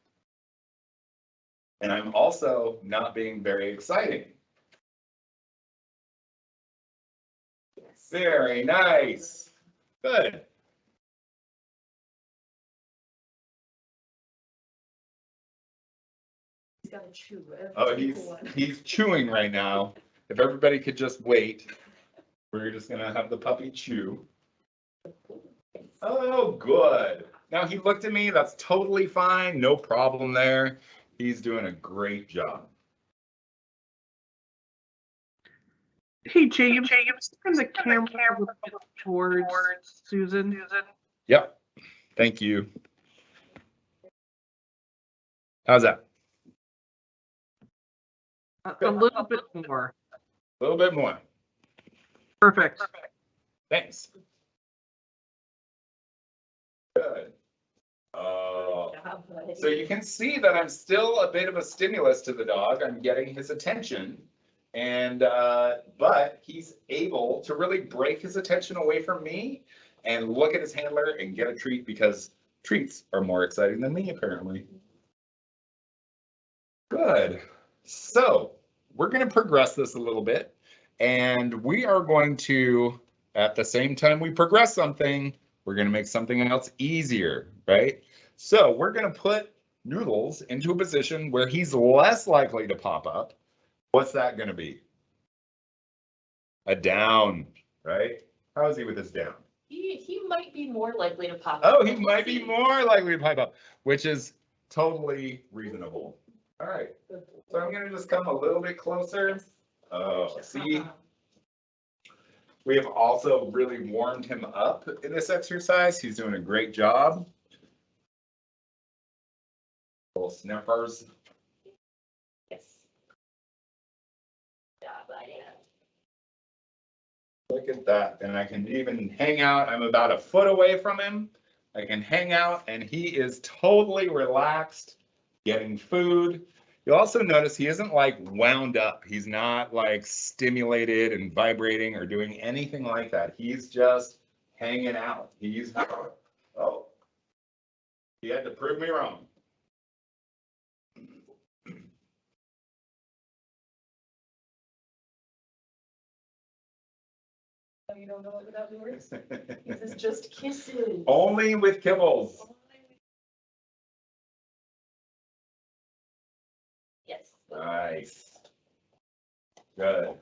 And I'm also not being very exciting. Yes. Very nice. Good. He's got to chew. Oh, he's chewing right now. If everybody could just wait, we're just gonna have the puppy chew. Oh, good. Now he looked at me. That's totally fine. No problem there. He's doing a great job. Hey, James, turn the camera towards Susan. Yep. Thank you. How's that? A little bit more. A little bit more. Perfect. Thanks. Good. So you can see that I'm still a bit of a stimulus to the dog. I'm getting his attention. And, but he's able to really break his attention away from me and look at his handler and get a treat because treats are more exciting than me, apparently. Good. So we're going to progress this a little bit, and we are going to, at the same time we progress something, we're going to make something else easier, right? So we're going to put Noodles into a position where he's less likely to pop up. What's that going to be? A down, right? How is he with his down? He might be more likely to pop up. Oh, he might be more likely to pop up, which is totally reasonable. All right, so I'm gonna just come a little bit closer. Oh, see, we have also really warmed him up in this exercise. He's doing a great job. Little sniffers. Yes. Yeah, buddy. Look at that, and I can even hang out. I'm about a foot away from him. I can hang out, and he is totally relaxed, getting food. You'll also notice he isn't like wound up. He's not like stimulated and vibrating or doing anything like that. He's just hanging out. He's, oh, he had to prove me wrong. You don't know it without words? This is just kisses. Only with kibbles. Yes. Nice. Good. Good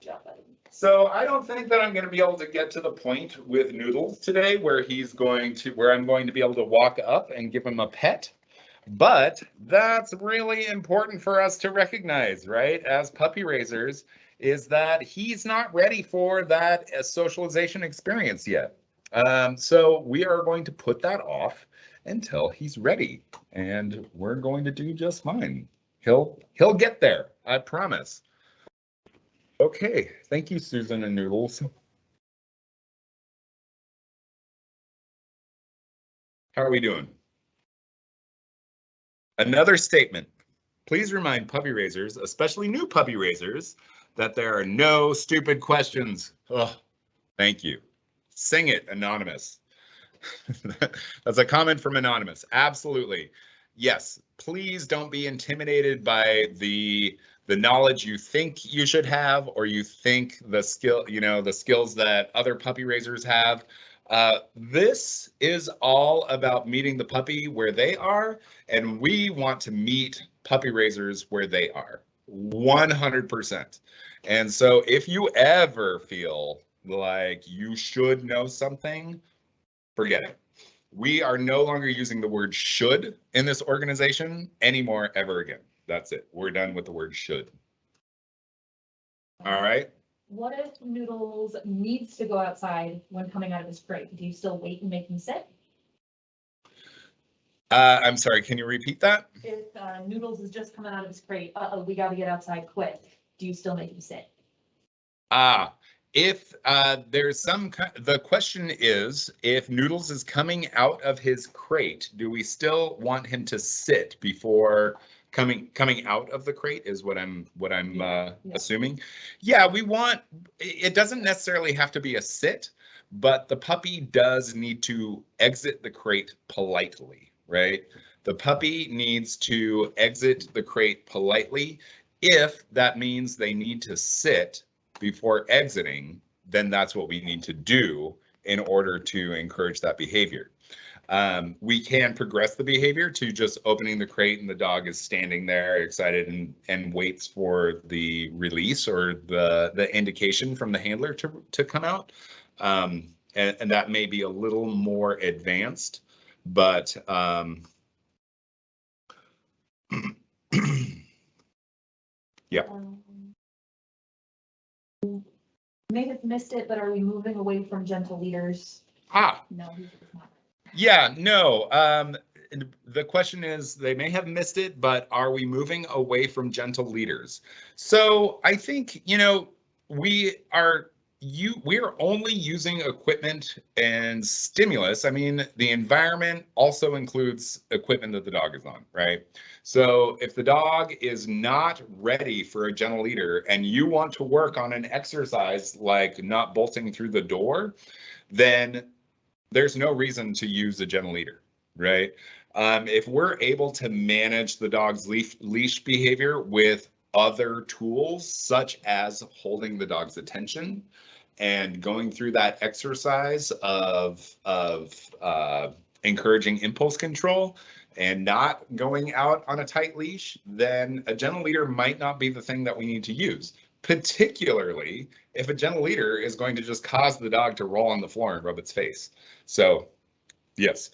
job, buddy. So I don't think that I'm going to be able to get to the point with Noodles today where I'm going to be able to walk up and give him a pet. But that's really important for us to recognize, right? As puppy raisers, is that he's not ready for that socialization experience yet. So we are going to put that off until he's ready, and we're going to do just fine. He'll get there, I promise. Okay, thank you, Susan and Noodles. How are we doing? Another statement. Please remind puppy raisers, especially new puppy raisers, that there are no stupid questions. Oh, thank you. Sing it, Anonymous. That's a comment from Anonymous. Absolutely. Yes, please don't be intimidated by the knowledge you think you should have, or you think the skills that other puppy raisers have. This is all about meeting the puppy where they are, and we want to meet puppy raisers where they are, 100%. And so if you ever feel like you should know something, forget it. We are no longer using the word should in this organization anymore, ever again. That's it. We're done with the word should. All right. What if Noodles needs to go outside when coming out of his crate? Do you still wait and make him sit? I'm sorry, can you repeat that? If Noodles is just coming out of his crate, we got to get outside quick. Do you still make him sit? If there's the question is, if Noodles is coming out of his crate, do we still want him to sit before coming out of the crate? Is what I'm assuming. Yeah, we want. It doesn't necessarily have to be a sit, but the puppy does need to exit the crate politely, right? The puppy needs to exit the crate politely. If that means they need to sit before exiting, then that's what we need to do in order to encourage that behavior. We can progress the behavior to just opening the crate and the dog is standing there excited and waits for the release or the indication from the handler to come out. And that may be a little more advanced, but yeah. May have missed it, but are we moving away from gentle leaders? No, he's not. Yeah, no. The question is, they may have missed it, but are we moving away from gentle leaders? So I think, we are only using equipment and stimulus. I mean, the environment also includes equipment that the dog is on, right? So if the dog is not ready for a gentle leader and you want to work on an exercise like not bolting through the door, then there's no reason to use a gentle leader, right? If we're able to manage the dog's leash behavior with other tools, such as holding the dog's attention and going through that exercise of encouraging impulse control and not going out on a tight leash, then a gentle leader might not be the thing that we need to use, particularly if a gentle leader is going to just cause the dog to roll on the floor and rub its face. So yes,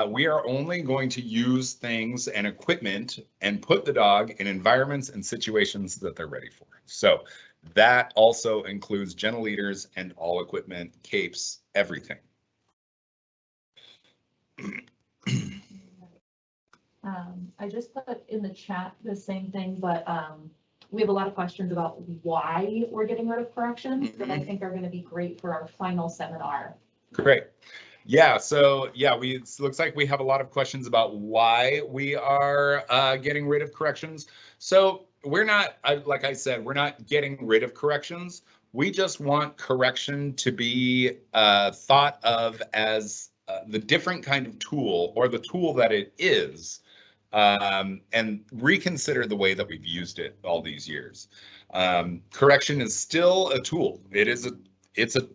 we are only going to use things and equipment and put the dog in environments and situations that they're ready for. So that also includes gentle leaders and all equipment, capes, everything. I just put in the chat the same thing, but we have a lot of questions about why we're getting rid of corrections that I think are going to be great for our final seminar. Great. Yeah, so yeah, it looks like we have a lot of questions about why we are getting rid of corrections. So we're not, like I said, we're not getting rid of corrections. We just want correction to be thought of as the different kind of tool or the tool that it is, and reconsider the way that we've used it all these years. Correction is still a tool. It's a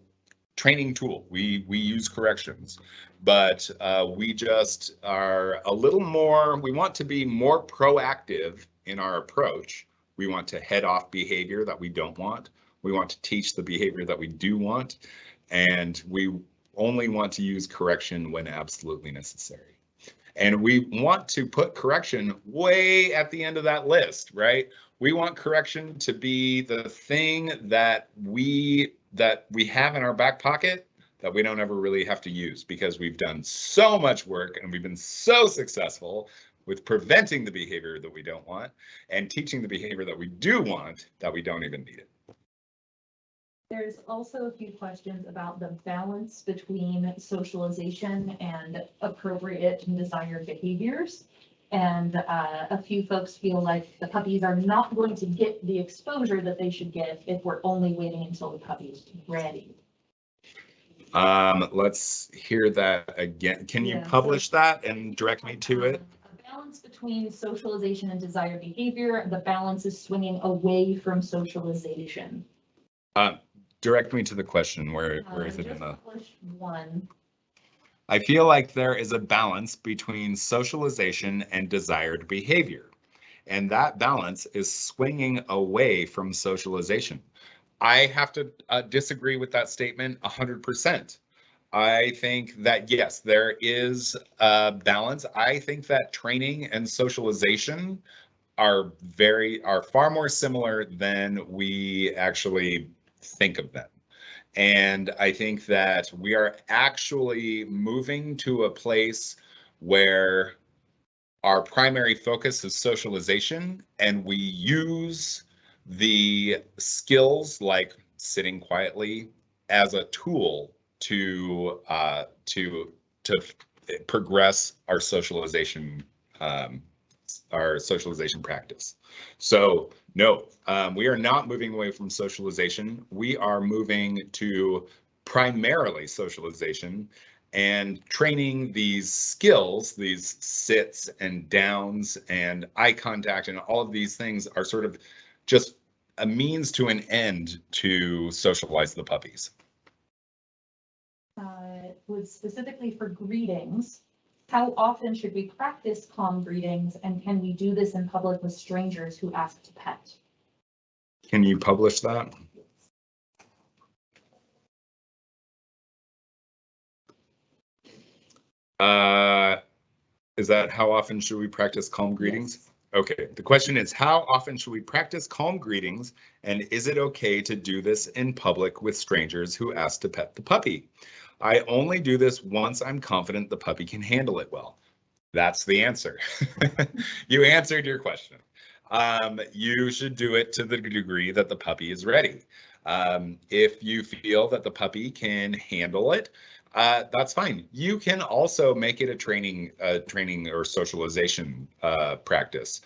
training tool. We use corrections, but we just are a little more, we want to be more proactive in our approach. We want to head off behavior that we don't want. We want to teach the behavior that we do want, and we only want to use correction when absolutely necessary. And we want to put correction way at the end of that list, right? We want correction to be the thing that we have in our back pocket that we don't ever really have to use, because we've done so much work and we've been so successful with preventing the behavior that we don't want and teaching the behavior that we do want that we don't even need it. There's also a few questions about the balance between socialization and appropriate and desired behaviors. And a few folks feel like the puppies are not going to get the exposure that they should get if we're only waiting until the puppy is ready. Let's hear that again. Can you publish that and direct me to it? A balance between socialization and desired behavior. The balance is swinging away from socialization. Direct me to the question. Where is it in the one? I feel like there is a balance between socialization and desired behavior, and that balance is swinging away from socialization. I have to disagree with that statement 100%. I think that, yes, there is a balance. I think that training and socialization are far more similar than we actually think of them. And I think that we are actually moving to a place where our primary focus is socialization, and we use the skills like sitting quietly as a tool to progress our socialization practice. So no, we are not moving away from socialization. We are moving to primarily socialization and training these skills, these sits and downs and eye contact and all of these things are sort of just a means to an end to socialize the puppies. Was specifically for greetings. How often should we practice calm greetings, and can we do this in public with strangers who ask to pet? Can you publish that? Is that how often should we practice calm greetings? Yes. Okay, the question is, how often should we practice calm greetings, and is it okay to do this in public with strangers who ask to pet the puppy? I only do this once I'm confident the puppy can handle it well. That's the answer. You answered your question. You should do it to the degree that the puppy is ready. If you feel that the puppy can handle it, that's fine. You can also make it a training or socialization practice.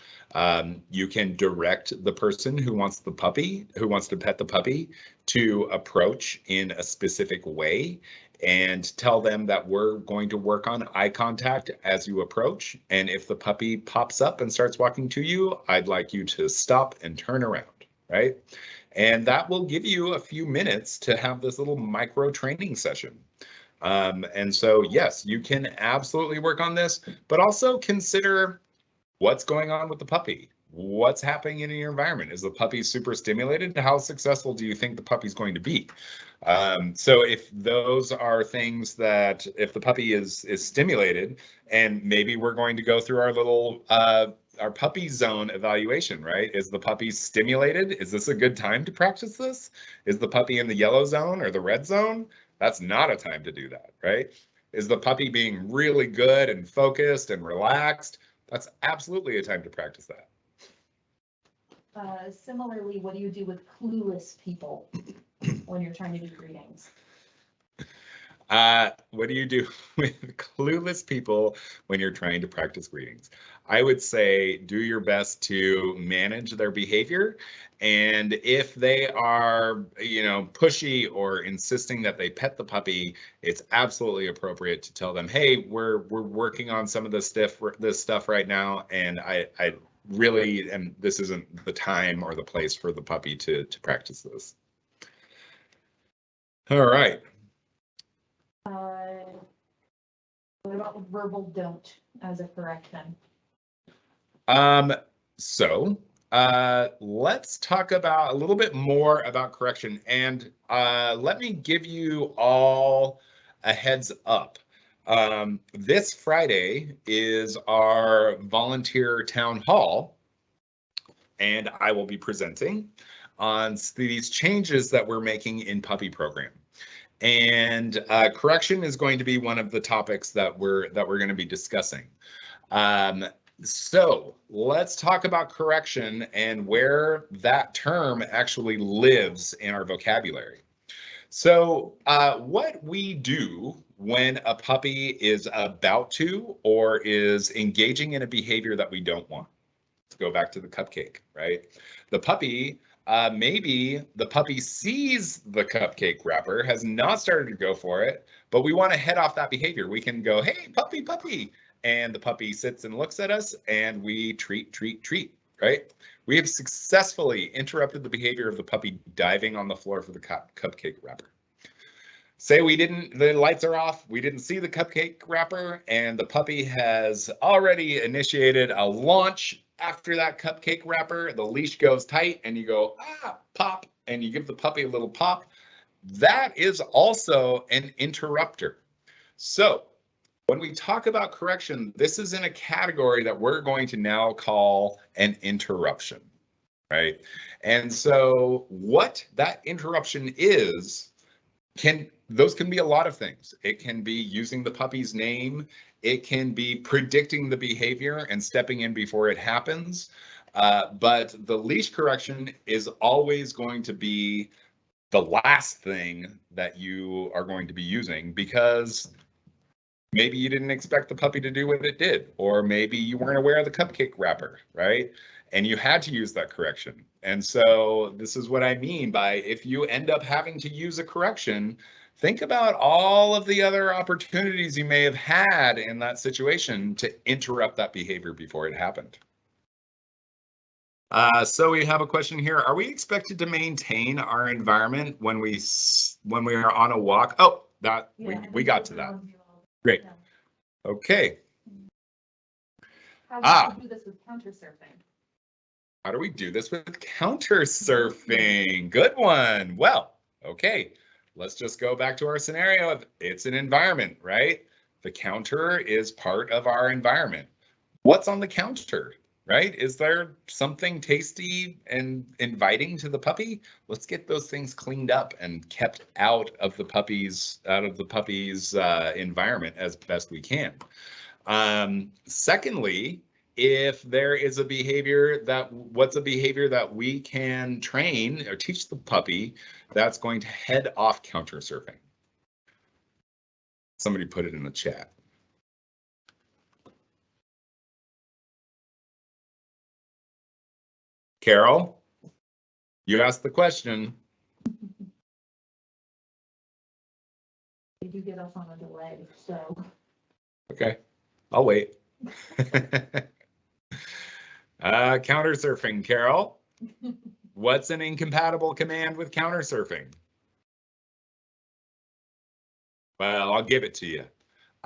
You can direct the person who wants to pet the puppy, to approach in a specific way and tell them that we're going to work on eye contact as you approach. And if the puppy pops up and starts walking to you, I'd like you to stop and turn around, right? And that will give you a few minutes to have this little micro training session. And so, yes, you can absolutely work on this, but also consider what's going on with the puppy. What's happening in your environment? Is the puppy super stimulated? How successful do you think the puppy's going to be? So if those are things that, if the puppy is stimulated, and maybe we're going to go through our little our puppy zone evaluation, right? Is the puppy stimulated? Is this a good time to practice this? Is the puppy in the yellow zone or the red zone? That's not a time to do that, right? Is the puppy being really good and focused and relaxed? That's absolutely a time to practice that. Similarly, what do you do with clueless people when you're trying to do greetings? What do you do with clueless people when you're trying to practice greetings? I would say do your best to manage their behavior. And if they are, pushy or insisting that they pet the puppy, it's absolutely appropriate to tell them, hey, we're working on some of this stuff right now, and I really, and this isn't the time or the place for the puppy to practice this. All right. What about verbal don't as a correction? So let's talk about a little bit more about correction, and let me give you all a heads up. This Friday is our volunteer town hall, and I will be presenting on these changes that we're making in puppy program. And correction is going to be one of the topics that we're going to be discussing. So let's talk about correction and where that term actually lives in our vocabulary. So what we do when a puppy is about to or is engaging in a behavior that we don't want. Let's go back to the cupcake, right? The puppy, maybe the puppy sees the cupcake wrapper, has not started to go for it, but we want to head off that behavior. We can go, hey, puppy, puppy. And the puppy sits and looks at us and we treat, treat, treat, right? We have successfully interrupted the behavior of the puppy diving on the floor for the cupcake wrapper. Say the lights are off, we didn't see the cupcake wrapper, and the puppy has already initiated a launch after that cupcake wrapper. The leash goes tight and you go, pop, and you give the puppy a little pop. That is also an interrupter. So when we talk about correction, this is in a category that we're going to now call an interruption, right? And so what that interruption is, those can be a lot of things. It can be using the puppy's name. It can be predicting the behavior and stepping in before it happens. But the leash correction is always going to be the last thing that you are going to be using, because maybe you didn't expect the puppy to do what it did, or maybe you weren't aware of the cupcake wrapper, right? And you had to use that correction. And so this is what I mean by, if you end up having to use a correction, think about all of the other opportunities you may have had in that situation to interrupt that behavior before it happened. So we have a question here. Are we expected to maintain our environment when we are on a walk? Oh, that we got to that. Great. Okay. How do we do this with counter surfing? How do we do this with counter surfing? Good one. Well, okay. Let's just go back to our scenario of it's an environment, right? The counter is part of our environment. What's on the counter, right? Is there something tasty and inviting to the puppy? Let's get those things cleaned up and kept out of the puppy's environment as best we can. Secondly, if there is a behavior what's a behavior that we can train or teach the puppy that's going to head off counter surfing? Somebody put it in the chat. Carol, you asked the question. They do get us on a delay, so. Okay, I'll wait. Counter surfing, Carol. What's an incompatible command with counter surfing? Well, I'll give it to you.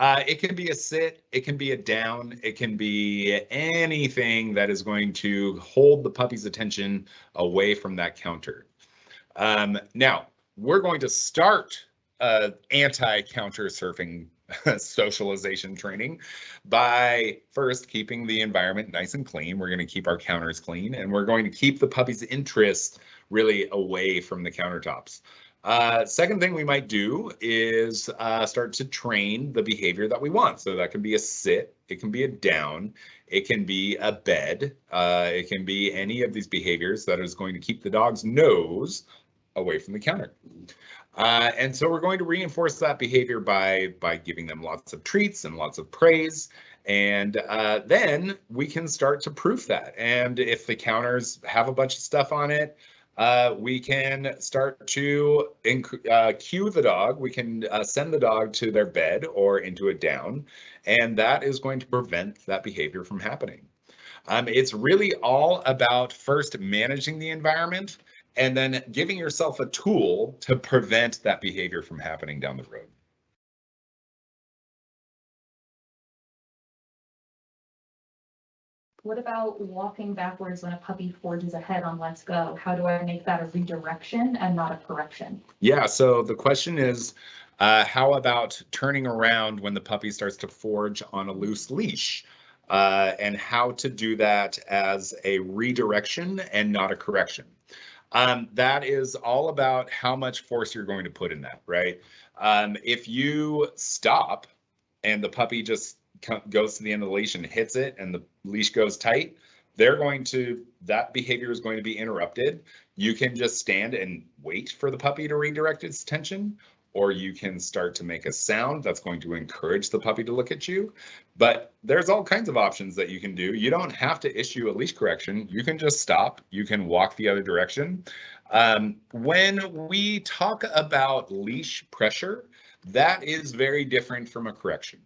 It can be a sit, it can be a down, it can be anything that is going to hold the puppy's attention away from that counter. Now, we're going to start anti-counter surfing socialization training by first keeping the environment nice and clean. We're going to keep our counters clean, and we're going to keep the puppy's interest really away from the countertops. Second thing we might do is start to train the behavior that we want. So that can be a sit, it can be a down, it can be a bed, it can be any of these behaviors that is going to keep the dog's nose away from the counter. And so we're going to reinforce that behavior by giving them lots of treats and lots of praise. And then we can start to proof that. And if the counters have a bunch of stuff on it, we can start to cue the dog. We can send the dog to their bed or into a down, and that is going to prevent that behavior from happening. It's really all about first managing the environment and then giving yourself a tool to prevent that behavior from happening down the road. What about walking backwards when a puppy forges ahead on Let's Go? How do I make that a redirection and not a correction? Yeah, so the question is, how about turning around when the puppy starts to forge on a loose leash? And how to do that as a redirection and not a correction. That is all about how much force you're going to put in that, right? If you stop and the puppy just goes to the end of the leash and hits it and the leash goes tight, that behavior is going to be interrupted. You can just stand and wait for the puppy to redirect its attention, or you can start to make a sound that's going to encourage the puppy to look at you. But there's all kinds of options that you can do. You don't have to issue a leash correction. You can just stop. You can walk the other direction. When we talk about leash pressure, that is very different from a correction.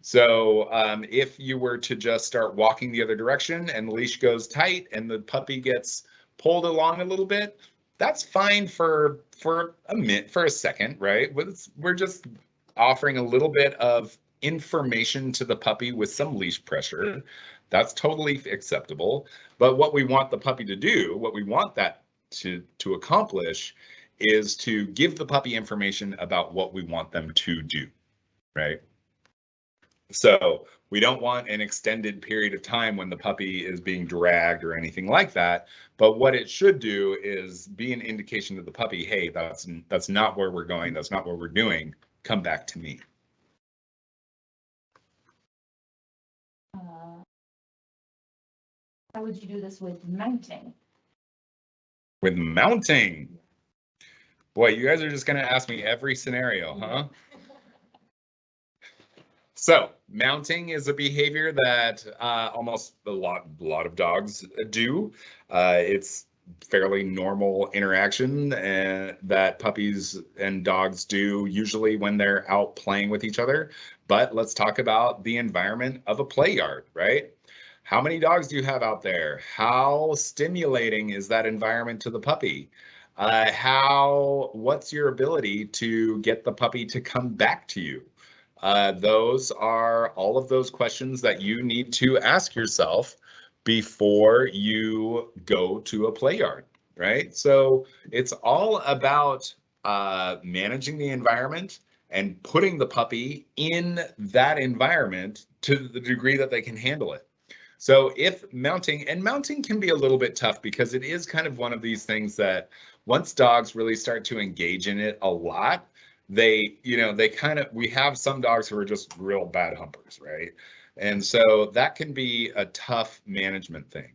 So if you were to just start walking the other direction and the leash goes tight and the puppy gets pulled along a little bit, that's fine for a minute, for a second, right? We're just offering a little bit of information to the puppy with some leash pressure. That's totally acceptable. But what we want the puppy to do, what we want that to accomplish, is to give the puppy information about what we want them to do, right? So we don't want an extended period of time when the puppy is being dragged or anything like that. But what it should do is be an indication to the puppy, hey, that's not where we're going. That's not what we're doing. Come back to me. How would you do this with mounting? With mounting. Boy, you guys are just going to ask me every scenario, huh? So mounting is a behavior that almost a lot of dogs do. It's fairly normal interaction that puppies and dogs do usually when they're out playing with each other. But let's talk about the environment of a play yard, right? How many dogs do you have out there? How stimulating is that environment to the puppy? What's your ability to get the puppy to come back to you? Those are all of those questions that you need to ask yourself before you go to a play yard, right? So it's all about managing the environment and putting the puppy in that environment to the degree that they can handle it. So if mounting can be a little bit tough because it is kind of one of these things that once dogs really start to engage in it a lot, we have some dogs who are just real bad humpers, right? And so that can be a tough management thing.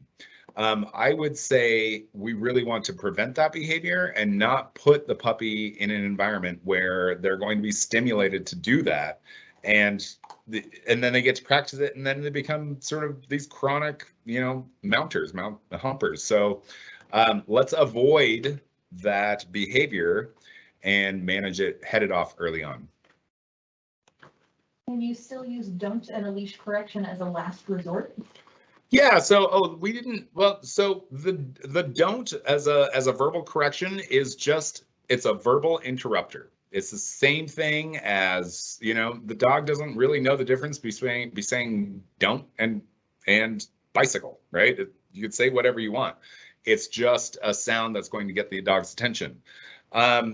I would say we really want to prevent that behavior and not put the puppy in an environment where they're going to be stimulated to do that. And then they get to practice it, and then they become sort of these chronic, humpers. So let's avoid that behavior and manage it headed off early on. Can you still use don't and a leash correction as a last resort? Yeah, so the don't as a verbal correction is it's a verbal interrupter. It's the same thing as, the dog doesn't really know the difference between saying don't and bicycle, right? You could say whatever you want. It's just a sound that's going to get the dog's attention. Now,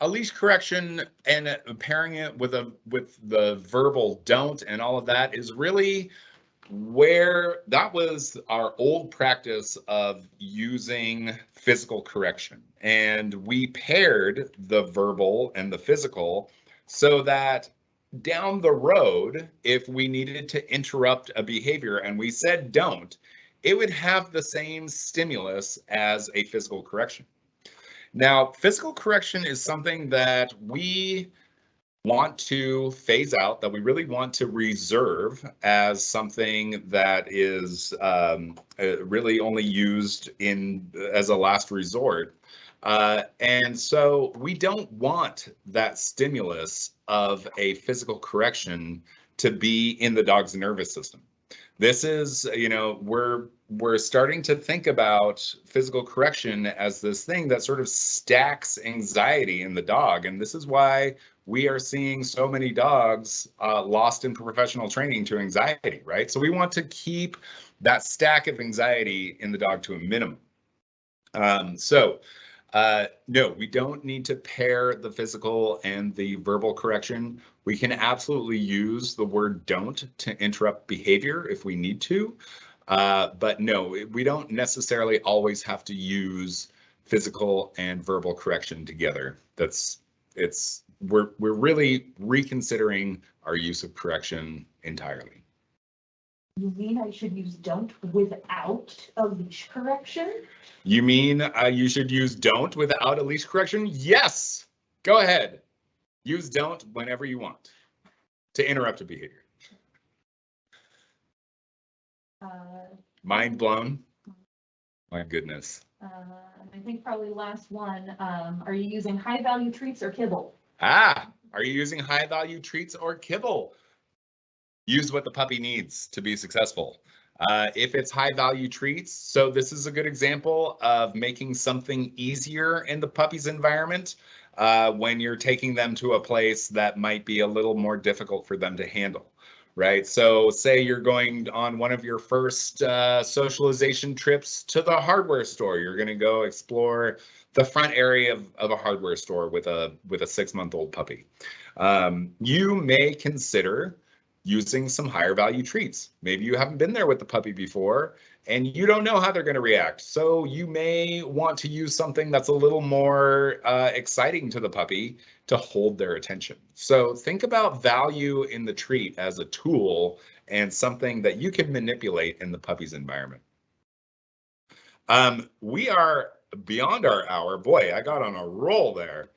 a leash correction and pairing it with the verbal don't and all of that is really where that was our old practice of using physical correction. And we paired the verbal and the physical so that down the road, if we needed to interrupt a behavior and we said don't, it would have the same stimulus as a physical correction. Now, physical correction is something that we want to phase out, that we really want to reserve as something that is really only used as a last resort. And so we don't want that stimulus of a physical correction to be in the dog's nervous system. This is, we're starting to think about physical correction as this thing that sort of stacks anxiety in the dog. And this is why we are seeing so many dogs lost in professional training to anxiety, right? So we want to keep that stack of anxiety in the dog to a minimum. No, we don't need to pair the physical and the verbal correction. We can absolutely use the word don't to interrupt behavior if we need to. But no, we don't necessarily always have to use physical and verbal correction together. We're really reconsidering our use of correction entirely. You mean I should use don't without a leash correction? You mean you should use don't without a leash correction? Yes, go ahead. Use don't whenever you want to interrupt a behavior. Mind blown? My goodness. I think probably last one, are you using high value treats or kibble? Are you using high value treats or kibble? Use what the puppy needs to be successful. If it's high value treats, so this is a good example of making something easier in the puppy's environment when you're taking them to a place that might be a little more difficult for them to handle, right? So say you're going on one of your first socialization trips to the hardware store. You're going to go explore the front area of a hardware store with a 6-month-old puppy. You may consider using some higher value treats. Maybe you haven't been there with the puppy before and you don't know how they're going to react. So you may want to use something that's a little more exciting to the puppy to hold their attention. So think about value in the treat as a tool and something that you can manipulate in the puppy's environment. We are beyond our hour. Boy, I got on a roll there.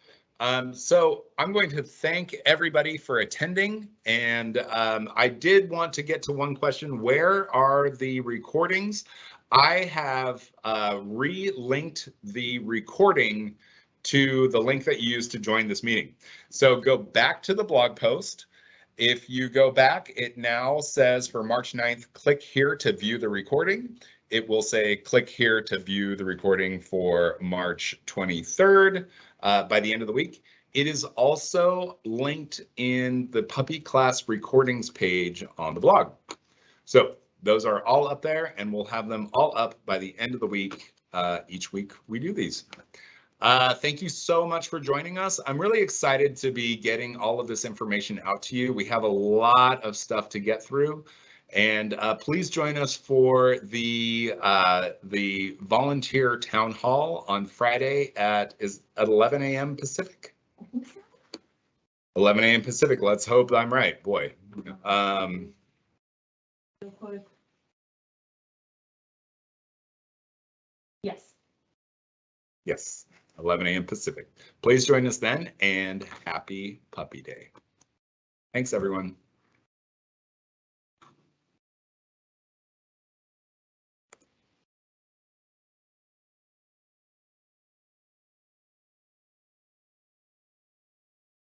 So I'm going to thank everybody for attending. And I did want to get to one question. Where are the recordings? I have re-linked the recording to the link that you used to join this meeting. So go back to the blog post. If you go back, it now says for March 9th, click here to view the recording. It will say click here to view the recording for March 23rd by the end of the week. It is also linked in the puppy class recordings page on the blog. So those are all up there, and we'll have them all up by the end of the week. Each week we do these. Thank you so much for joining us. I'm really excited to be getting all of this information out to you. We have a lot of stuff to get through, and please join us for the volunteer town hall on Friday at 11 a.m. Pacific. 11 a.m. Pacific. Let's hope I'm right. Boy. Yes. Yes. 11 a.m. Pacific. Please join us then, and happy Puppy Day. Thanks, everyone.